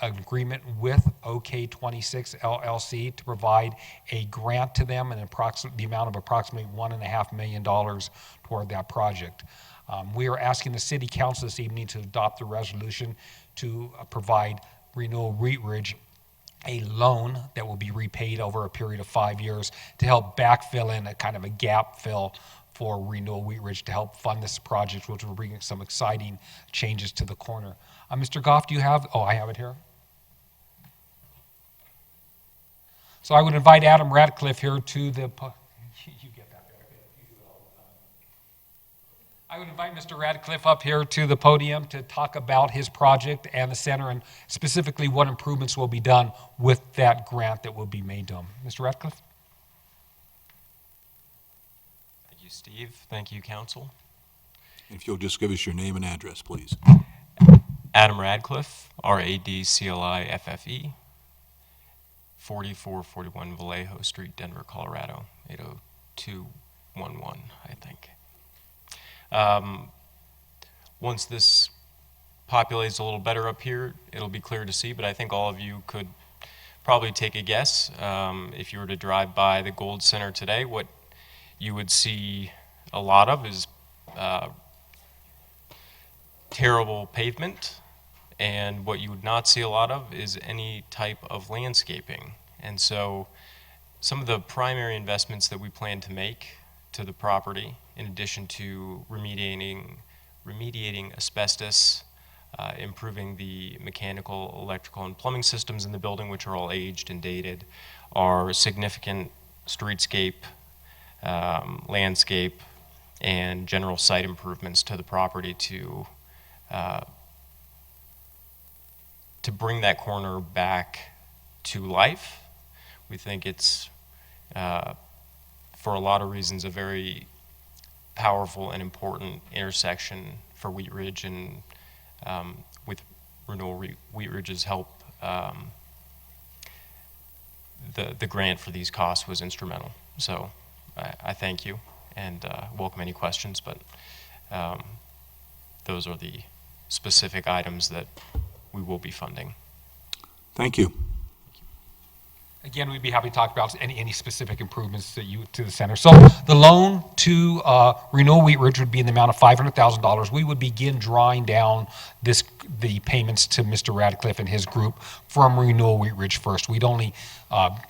agreement with OK26 LLC to provide a grant to them in the amount of approximately $1.5 million toward that project. We are asking the City Council this evening to adopt the resolution to provide Renewal Wheat Ridge a loan that will be repaid over a period of 5 years to help backfill in a kind of a gap fill for Renewal Wheat Ridge to help fund this project, which will bring some exciting changes to the corner. Mr. Goff, do you have, I have it here. So I would invite Adam Radcliffe here to the, you get that there. I would invite Mr. Radcliffe up here to the podium to talk about his project and the center and specifically what improvements will be done with that grant that will be made to him. Mr. Radcliffe? Thank you, Steve. Thank you, Council. If you'll just give us your name and address, please. Adam Radcliffe, RADCLIFFE, 4441 Vallejo Street, Denver, Colorado, 80211, I think. Once this populates a little better up here, it'll be clear to see, but I think all of you could probably take a guess. If you were to drive by the Gold Center today, what you would see a lot of is terrible pavement, and what you would not see a lot of is any type of landscaping. And so some of the primary investments that we plan to make to the property, in addition to remediating asbestos, improving the mechanical, electrical, and plumbing systems in the building, which are all aged and dated, are significant streetscape, landscape, and general site improvements to the property to bring that corner back to life. We think it's, for a lot of reasons, a very powerful and important intersection for Wheat Ridge, and with Renewal Wheat Ridge's help, the grant for these costs was instrumental. So I thank you and welcome any questions, but those are the specific items that we will be funding. Thank you. Again, we'd be happy to talk about any specific improvements to the center. So the loan to Renewal Wheat Ridge would be in the amount of $500,000. We would begin drawing down the payments to Mr. Radcliffe and his group from Renewal Wheat Ridge first. We'd only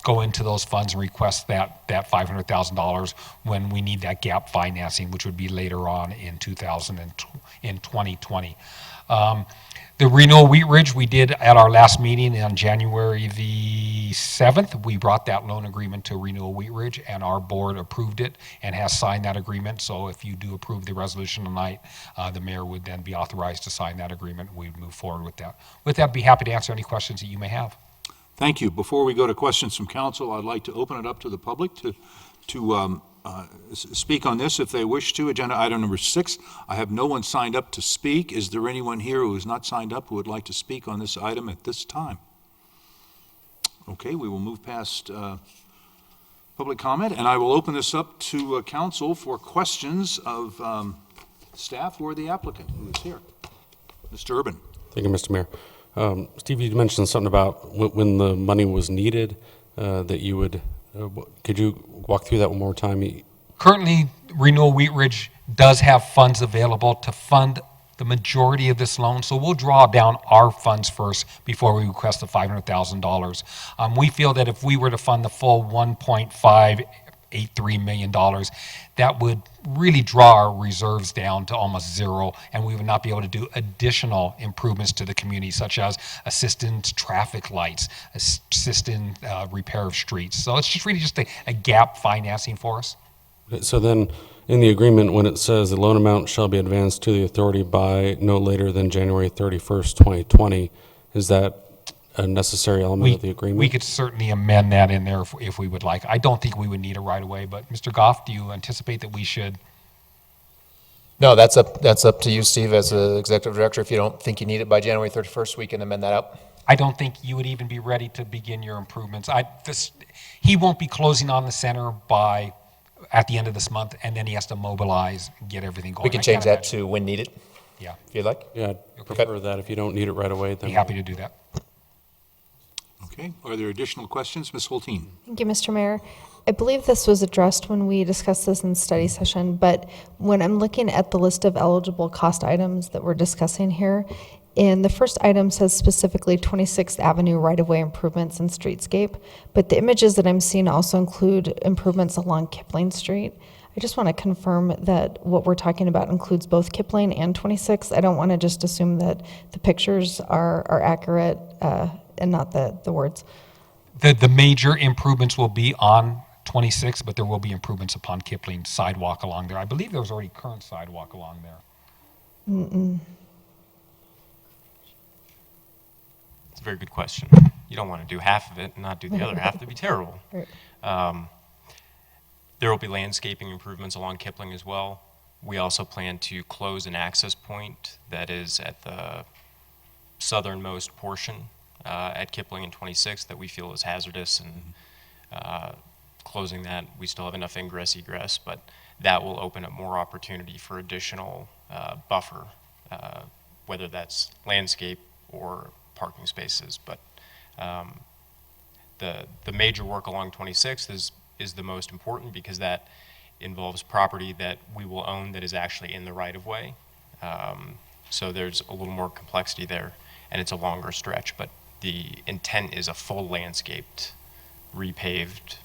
go into those funds and request that $500,000 when we need that gap financing, which would be later on in 2020. The Renewal Wheat Ridge, we did at our last meeting on January the 7th. We brought that loan agreement to Renewal Wheat Ridge, and our board approved it and has signed that agreement. So if you do approve the resolution tonight, the mayor would then be authorized to sign that agreement. We'd move forward with that. With that, I'd be happy to answer any questions that you may have. Thank you. Before we go to questions from council, I'd like to open it up to the public to speak on this if they wish to. Agenda item number 6. I have no one signed up to speak. Is there anyone here who is not signed up who would like to speak on this item at this time? Okay, we will move past public comment, and I will open this up to council for questions of staff or the applicant who is here. Mr. Urban. Thank you, Mr. Mayor. Steve, you mentioned something about when the money was needed, that you would, could you walk through that one more time? Currently, Renewal Wheat Ridge does have funds available to fund the majority of this loan, so we'll draw down our funds first before we request the $500,000. We feel that if we were to fund the full $1.5 $1.83 million. That would really draw our reserves down to almost zero, and we would not be able to do additional improvements to the community, such as assistant traffic lights, assistant repair of streets. So it's just really just a gap financing for us. So then, in the agreement, when it says the loan amount shall be advanced to the authority by no later than January 31st, 2020, is that a necessary element of the agreement? We could certainly amend that in there if we would like. I don't think we would need it right away, but Mr. Goff, do you anticipate that we should? No, that's up to you, Steve, as the executive director. If you don't think you need it by January 31st, we can amend that up. I don't think you would even be ready to begin your improvements. He won't be closing on the center at the end of this month, and then he has to mobilize and get everything going. We can change that to when needed. Yeah. If you'd like. Yeah, I'd prefer that. If you don't need it right away, then. Be happy to do that. Okay, are there additional questions? Ms. Holteen? Thank you, Mr. Mayor. I believe this was addressed when we discussed this in study session, but when I'm looking at the list of eligible cost items that we're discussing here, and the first item says specifically 26th Avenue right-of-way improvements and streetscape, but the images that I'm seeing also include improvements along Kipling Street. I just want to confirm that what we're talking about includes both Kipling and 26th. I don't want to just assume that the pictures are accurate and not the words. The major improvements will be on 26, but there will be improvements upon Kipling sidewalk along there. I believe there was already current sidewalk along there. Mm-mm. It's a very good question. You don't want to do half of it and not do the other half. That'd be terrible. Right. There will be landscaping improvements along Kipling as well. We also plan to close an access point that is at the southernmost portion at Kipling and 26 that we feel is hazardous, and closing that, we still have enough ingress egress, but that will open up more opportunity for additional buffer, whether that's landscape or parking spaces. But the major work along 26 is the most important, because that involves property that we will own that is actually in the right-of-way. So there's a little more complexity there, and it's a longer stretch, but the intent is a full landscaped, repaved,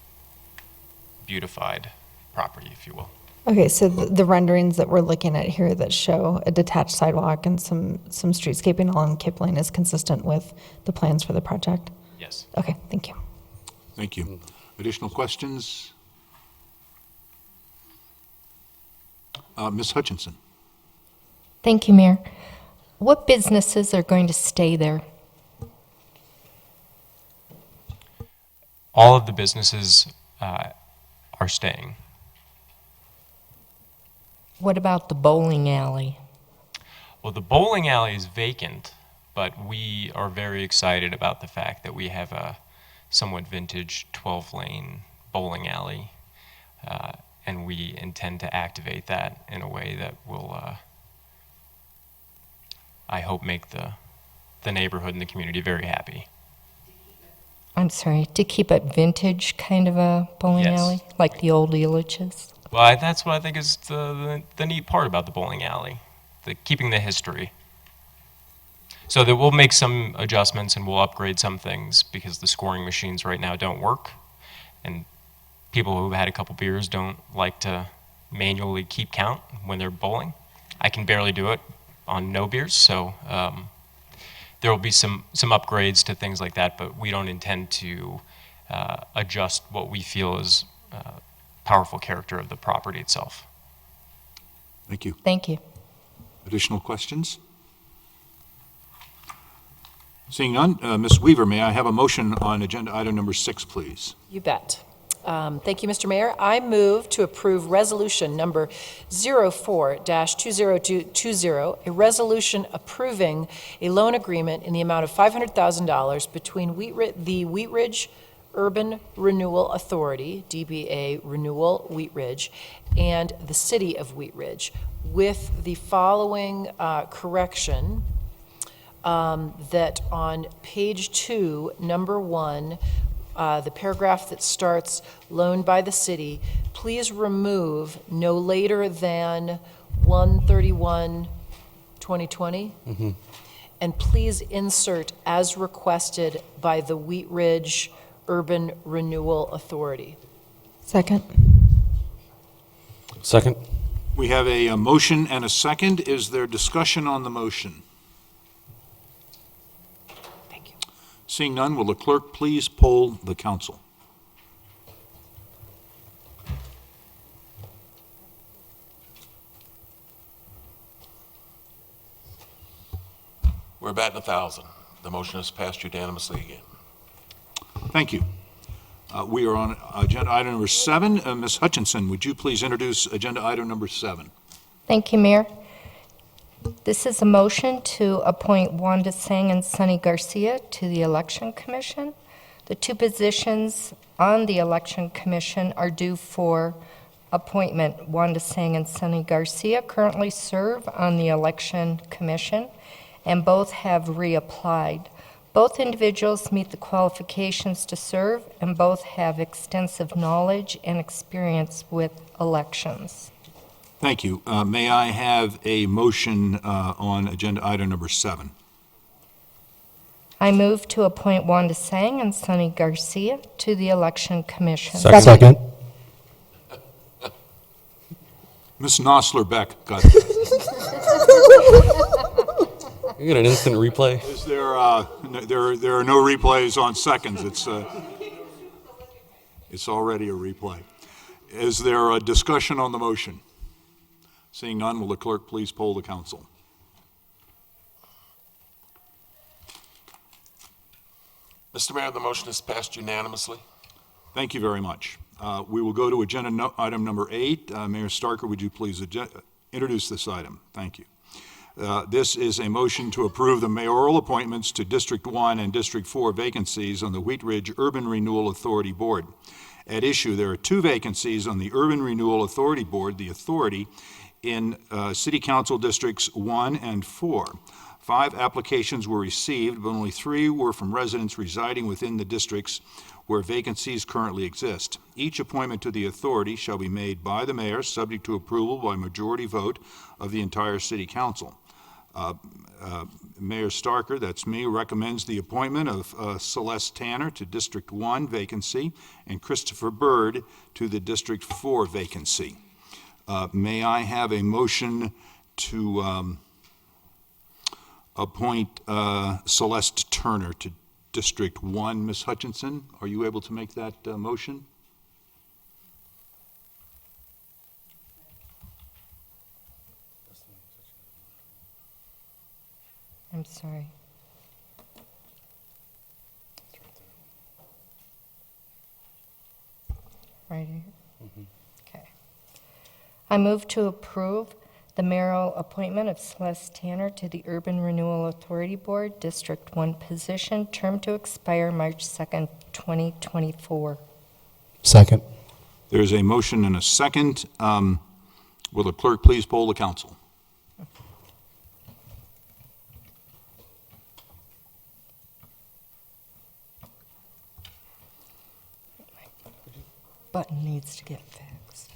beautified property, if you will. Okay, so the renderings that we're looking at here that show a detached sidewalk and some streetscaping along Kipling is consistent with the plans for the project? Yes. Okay, thank you. Thank you. Additional questions? Ms. Hutchinson? Thank you, Mayor. What businesses are going to stay there? All of the businesses are staying. What about the bowling alley? Well, the bowling alley is vacant, but we are very excited about the fact that we have a somewhat vintage 12-lane bowling alley, and we intend to activate that in a way that will, I hope, make the neighborhood and the community very happy. I'm sorry, to keep it vintage kind of a bowling Yes. alley, like the old Elitch's? Well, that's what I think is the neat part about the bowling alley, keeping the history. So that we'll make some adjustments and we'll upgrade some things, because the scoring machines right now don't work, and people who've had a couple beers don't like to manually keep count when they're bowling. I can barely do it on no beers, so there will be some upgrades to things like that, but we don't intend to adjust what we feel is powerful character of the property itself. Thank you. Thank you. Additional questions? Seeing none, Ms. Weaver, may I have a motion on agenda item number 6, please? You bet. Thank you, Mr. Mayor. I move to approve resolution number 04-2020, a resolution approving a loan agreement in the amount of $500,000 between the Wheat Ridge Urban Renewal Authority, DBA Renewal Wheat Ridge, and the City of Wheat Ridge, with the following correction, that on page 2, number 1, the paragraph that starts loaned by the city, please remove no later than 1/31/2020, and please insert as requested by the Wheat Ridge Urban Renewal Authority. Second. Second. We have a motion and a second. Is there discussion on the motion? Thank you. Seeing none, will the clerk please poll the council? We're batting 1,000. The motion is passed unanimously again. Thank you. We are on agenda item number 7. Ms. Hutchinson, would you please introduce agenda item number 7? Thank you, Mayor. This is a motion to appoint Wanda Sang and Sonny Garcia to the Election Commission. The two positions on the Election Commission are due for appointment. Wanda Sang and Sonny Garcia currently serve on the Election Commission, and both have reapplied. Both individuals meet the qualifications to serve, and both have extensive knowledge and experience with elections. Thank you. May I have a motion on agenda item number 7? I move to appoint Wanda Sang and Sonny Garcia to the Election Commission. Second. Ms. Nosler-Beck got You get an instant replay? Is there, there are no replays on seconds. It's already a replay. Is there a discussion on the motion? Seeing none, will the clerk please poll the council? Mr. Mayor, the motion is passed unanimously. Thank you very much. We will go to agenda item number 8. Mayor Starker, would you please introduce this item? Thank you. This is a motion to approve the mayoral appointments to District 1 and District 4 vacancies on the Wheat Ridge Urban Renewal Authority Board. At issue, there are 2 vacancies on the Urban Renewal Authority Board, the authority, in City Council Districts 1 and 4. 5 applications were received, but only 3 were from residents residing within the districts where vacancies currently exist. Each appointment to the authority shall be made by the mayor, subject to approval by majority vote of the entire City Council. Mayor Starker, that's me, recommends the appointment of Celeste Tanner to District 1 vacancy and Christopher Byrd to the District 4 vacancy. May I have a motion to appoint Celeste Turner to District 1? Ms. Hutchinson, are you able to make that motion? I'm sorry. Right here? Okay. I move to approve the mayoral appointment of Celeste Tanner to the Urban Renewal Authority Board, District 1 position, term to expire March 2nd, 2024. Second. There's a motion and a second. Will the clerk please poll the council? Button needs to get fixed.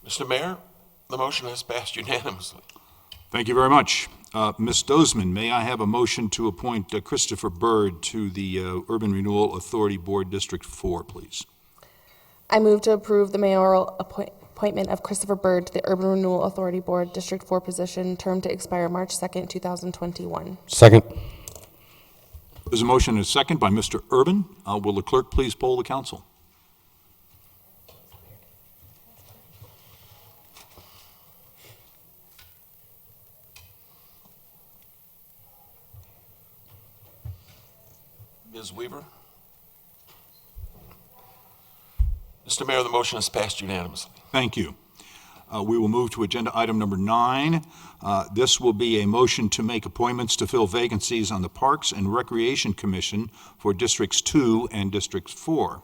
Mr. Mayor, the motion has passed unanimously. Thank you very much. Ms. Dozman, may I have a motion to appoint Christopher Byrd to the Urban Renewal Authority Board, District 4, please? I move to approve the mayoral appointment of Christopher Byrd to the Urban Renewal Authority Board, District 4 position, term to expire March 2nd, 2021. Second. There's a motion and a second by Mr. Urban. Will the clerk please poll the council? Ms. Weaver? Mr. Mayor, the motion is passed unanimously. Thank you. We will move to agenda item number 9. This will be a motion to make appointments to fill vacancies on the Parks and Recreation Commission for Districts 2 and District 4.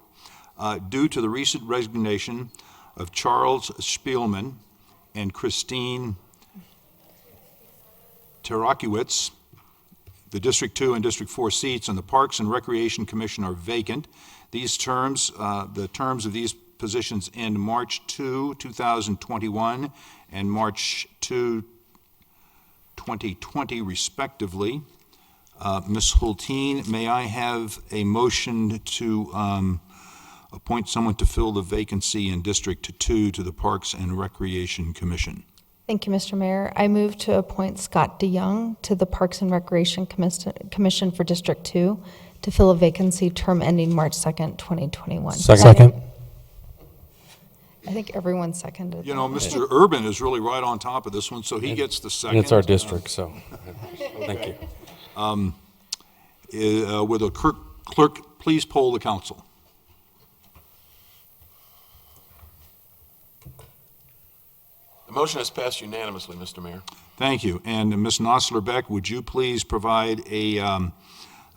Due to the recent resignation of Charles Spielman and Christine Tarakiewicz, the District 2 and District 4 seats on the Parks and Recreation Commission are vacant. These terms, the terms of these positions end March 2, 2021 and March 2, 2020 respectively. Ms. Hulteen, may I have a motion to appoint someone to fill the vacancy in District 2 to the Parks and Recreation Commission? Thank you, Mr. Mayor. I move to appoint Scott DeYoung to the Parks and Recreation Commission for District 2 to fill a vacancy term ending March 2nd, 2021. Second. I think everyone seconded. You know, Mr. Urban is really right on top of this one, so he gets the second. And it's our district, so, thank you. Will the clerk please poll the council? The motion is passed unanimously, Mr. Mayor. Thank you. And Ms. Nosler-Beck, would you please provide a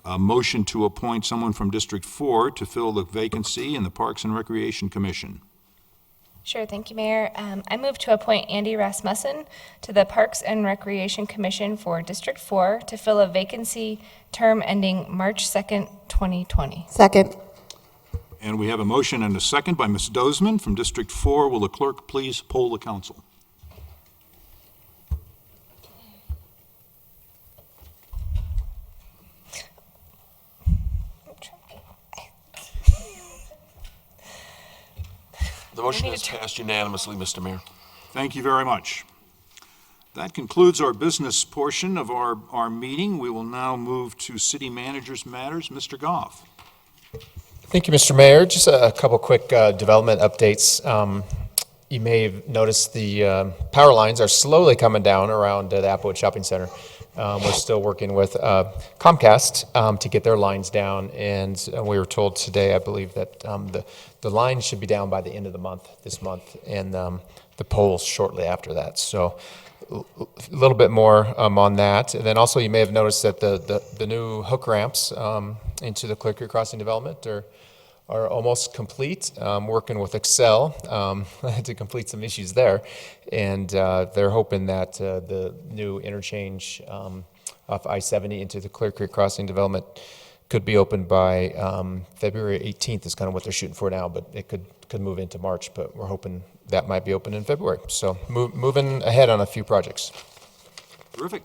motion to appoint someone from District 4 to fill the vacancy in the Parks and Recreation Commission? Sure, thank you, Mayor. I move to appoint Andy Rasmussen to the Parks and Recreation Commission for District 4 to fill a vacancy term ending March 2nd, 2020. Second. And we have a motion and a second by Ms. Dozman from District 4. Will the clerk please poll the council? The motion is passed unanimously, Mr. Mayor. Thank you very much. That concludes our business portion of our meeting. We will now move to city managers' matters. Mr. Goff. Thank you, Mr. Mayor. Just a couple quick development updates. You may have noticed the power lines are slowly coming down around the Applewood Shopping Center. We're still working with Comcast to get their lines down, and we were told today, I believe, that the lines should be down by the end of the month, this month, and the poles shortly after that. So a little bit more on that. And then also you may have noticed that the new hook ramps into the Clear Creek Crossing development are almost complete. Working with Excel to complete some issues there, and they're hoping that the new interchange off I-70 into the Clear Creek Crossing development could be opened by February 18th is kind of what they're shooting for now, but it could move into March, but we're hoping that might be open in February. So moving ahead on a few projects. Terrific.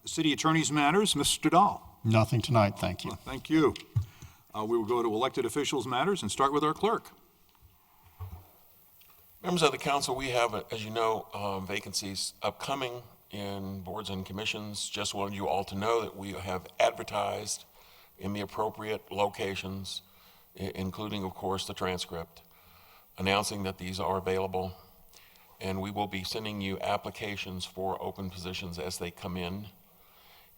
City Attorney's matters, Mr. Dahl. Nothing tonight, thank you. Thank you. We will go to elected officials matters and start with our clerk. Members of the council, we have, as you know, vacancies upcoming in boards and commissions. Just wanted you all to know that we have advertised in the appropriate locations, including, of course, the transcript, announcing that these are available. And we will be sending you applications for open positions as they come in.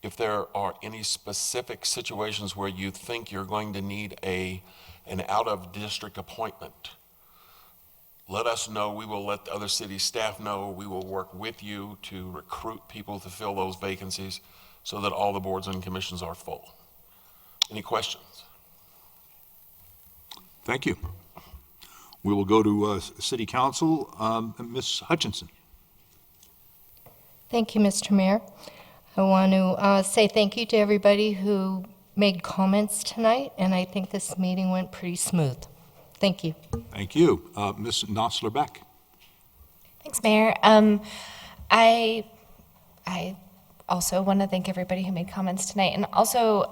If there are any specific situations where you think you're going to need an out-of-district appointment, let us know. We will let the other city staff know. We will work with you to recruit people to fill those vacancies so that all the boards and commissions are full. Any questions? Thank you. We will go to City Council. Ms. Hutchinson. Thank you, Mr. Mayor. I want to say thank you to everybody who made comments tonight, and I think this meeting went pretty smooth. Thank you. Thank you. Ms. Nosler-Beck. Thanks, Mayor. I also want to thank everybody who made comments tonight, and also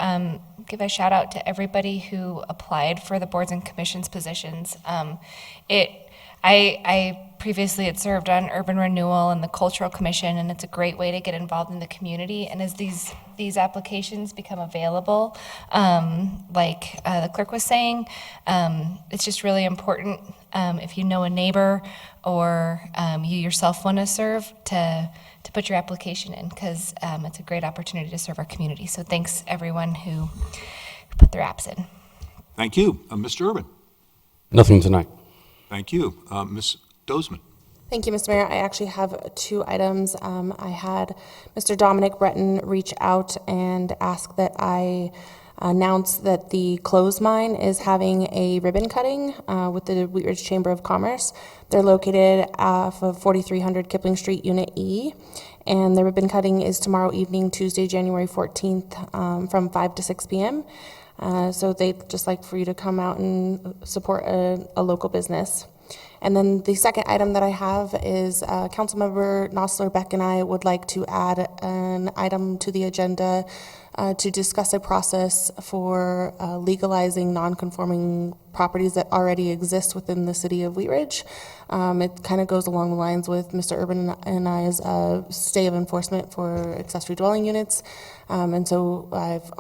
give a shout out to everybody who applied for the boards and commissions positions. I previously had served on urban renewal and the cultural commission, and it's a great way to get involved in the community. And as these applications become available, like the clerk was saying, it's just really important if you know a neighbor or you yourself want to serve to put your application in, because it's a great opportunity to serve our community. So thanks everyone who put their apps in. Thank you. Mr. Urban. Nothing tonight. Thank you. Ms. Dozman. Thank you, Mr. Mayor. I actually have two items. I had Mr. Dominic Breton reach out and ask that I announce that the Clothes Mine is having a ribbon cutting with the Wheat Ridge Chamber of Commerce. They're located off of 4300 Kipling Street, Unit E, and the ribbon cutting is tomorrow evening, Tuesday, January 14th, from 5 to 6 p.m. So they'd just like for you to come out and support a local business. And then the second item that I have is Councilmember Nosler, Beck, and I would like to add an item to the agenda to discuss a process for legalizing non-conforming properties that already exist within the city of Wheat Ridge. It kind of goes along the lines with Mr. Urban and I's stay of enforcement for accessory dwelling units. And so I've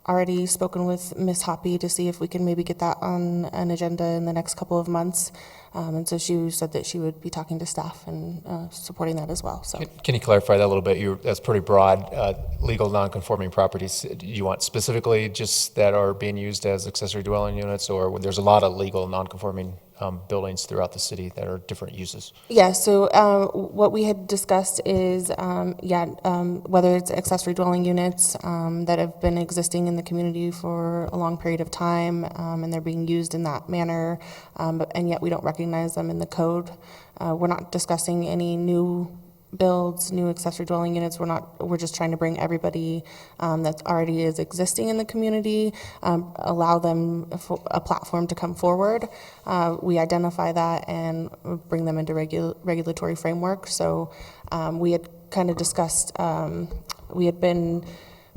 already spoken with Ms. Hoppy to see if we can maybe get that on an agenda in the next couple of months. And so she said that she would be talking to staff and supporting that as well. So Can you clarify that a little bit? That's pretty broad. Legal non-conforming properties, do you want specifically just that are being used as accessory dwelling units, or there's a lot of legal non-conforming buildings throughout the city that are different uses? yeah, so what we had discussed is, whether it's accessory dwelling units that have been existing in the community for a long period of time, and they're being used in that manner, and yet we don't recognize them in the code. We're not discussing any new builds, new accessory dwelling units. We're just trying to bring everybody that already is existing in the community, allow them a platform to come forward. We identify that and bring them into regulatory framework. So we had kind of discussed, we had been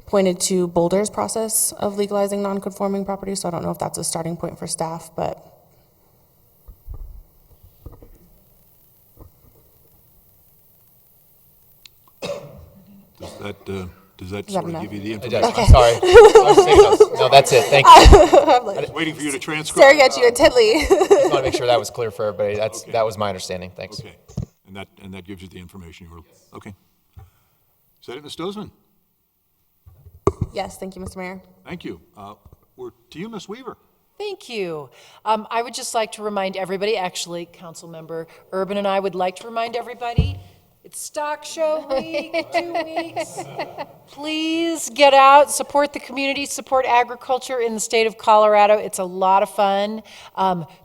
pointed to Boulder's process of legalizing non-conforming properties. So I don't know if that's a starting point for staff, but does that Is that sort of enough? give you the Okay. information? Sorry. No, that's it. Thank you. I'm like, Waiting for you to transcribe. staring at you intently. Just want to make sure that was clear for everybody. That was my understanding. Thanks. Okay, and that gives you the information you were, okay. Is that it, Ms. Dozman? Yes, thank you, Mr. Mayor. Thank you. We're to you, Ms. Weaver. Thank you. I would just like to remind everybody, actually, Councilmember Urban and I would like to remind everybody, it's stock show week, 2 weeks. Please get out, support the community, support agriculture in the state of Colorado. It's a lot of fun.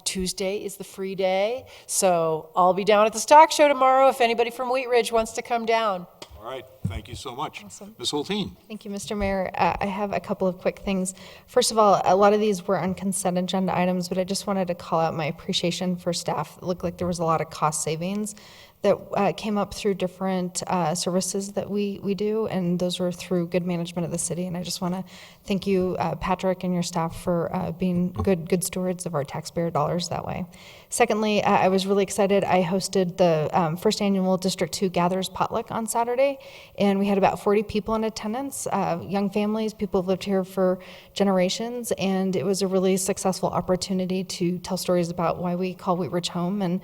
Tuesday is the free day, so I'll be down at the stock show tomorrow if anybody from Wheat Ridge wants to come down. All right, thank you so much. Awesome. Ms. Hulteen. Thank you, Mr. Mayor. I have a couple of quick things. First of all, a lot of these were on consent agenda items, but I just wanted to call out my appreciation for staff. It looked like there was a lot of cost savings that came up through different services that we do, and those were through good management of the city. And I just want to thank you, Patrick, and your staff for being good stewards of our taxpayer dollars that way. Secondly, I was really excited. I hosted the first annual District 2 Gathers Potluck on Saturday, and we had about 40 people in attendance, young families, people who've lived here for generations, and it was a really successful opportunity to tell stories about why we call Wheat Ridge home and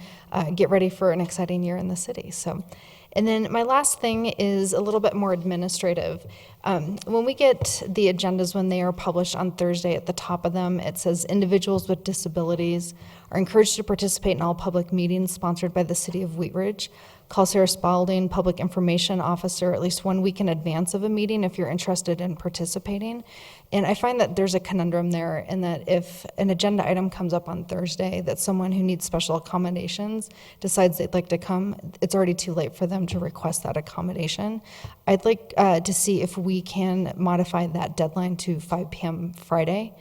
get ready for an exciting year in the city. So, and then my last thing is a little bit more administrative. When we get the agendas, when they are published on Thursday, at the top of them, it says individuals with disabilities are encouraged to participate in all public meetings sponsored by the city of Wheat Ridge. Call Sarah Spalding, Public Information Officer, at least 1 week in advance of a meeting if you're interested in participating. And I find that there's a conundrum there in that if an agenda item comes up on Thursday that someone who needs special accommodations decides they'd like to come, it's already too late for them to request that accommodation. I'd like to see if we can modify that deadline to 5 p.m. Friday,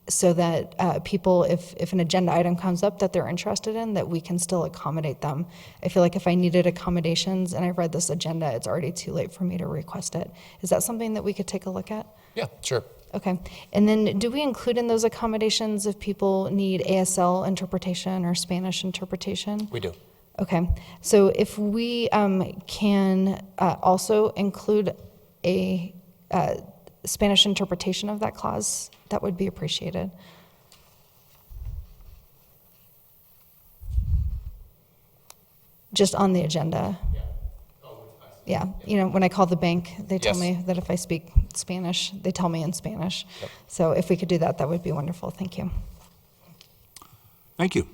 so that people, if an agenda item comes up that they're interested in, that we can still accommodate them. I feel like if I needed accommodations and I read this agenda, it's already too late for me to request it. Is that something that we could take a look at? Yeah, sure. Okay. And then do we include in those accommodations if people need ASL interpretation or Spanish interpretation? We do. Okay. So if we can also include a Spanish interpretation of that clause, that would be appreciated. Just on the agenda. Yeah, you know, when I call the bank, they tell me that if I speak Spanish, they tell me in Spanish. Yep. So if we could do that, that would be wonderful. Thank you. Thank you.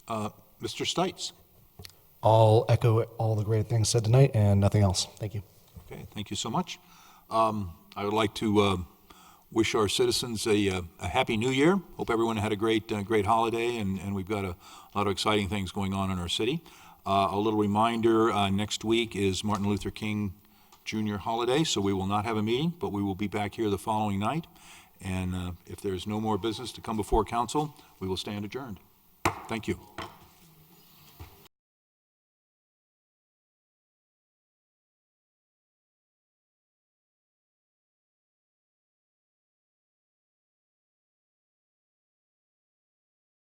Mr. Stites. I'll echo all the great things said tonight and nothing else. Thank you. Okay, thank you so much. I would like to wish our citizens a happy new year. Hope everyone had a great holiday, and we've got a lot of exciting things going on in our city. A little reminder, next week is Martin Luther King Jr. holiday, so we will not have a meeting, but we will be back here the following night. And if there's no more business to come before council, we will stand adjourned. Thank you.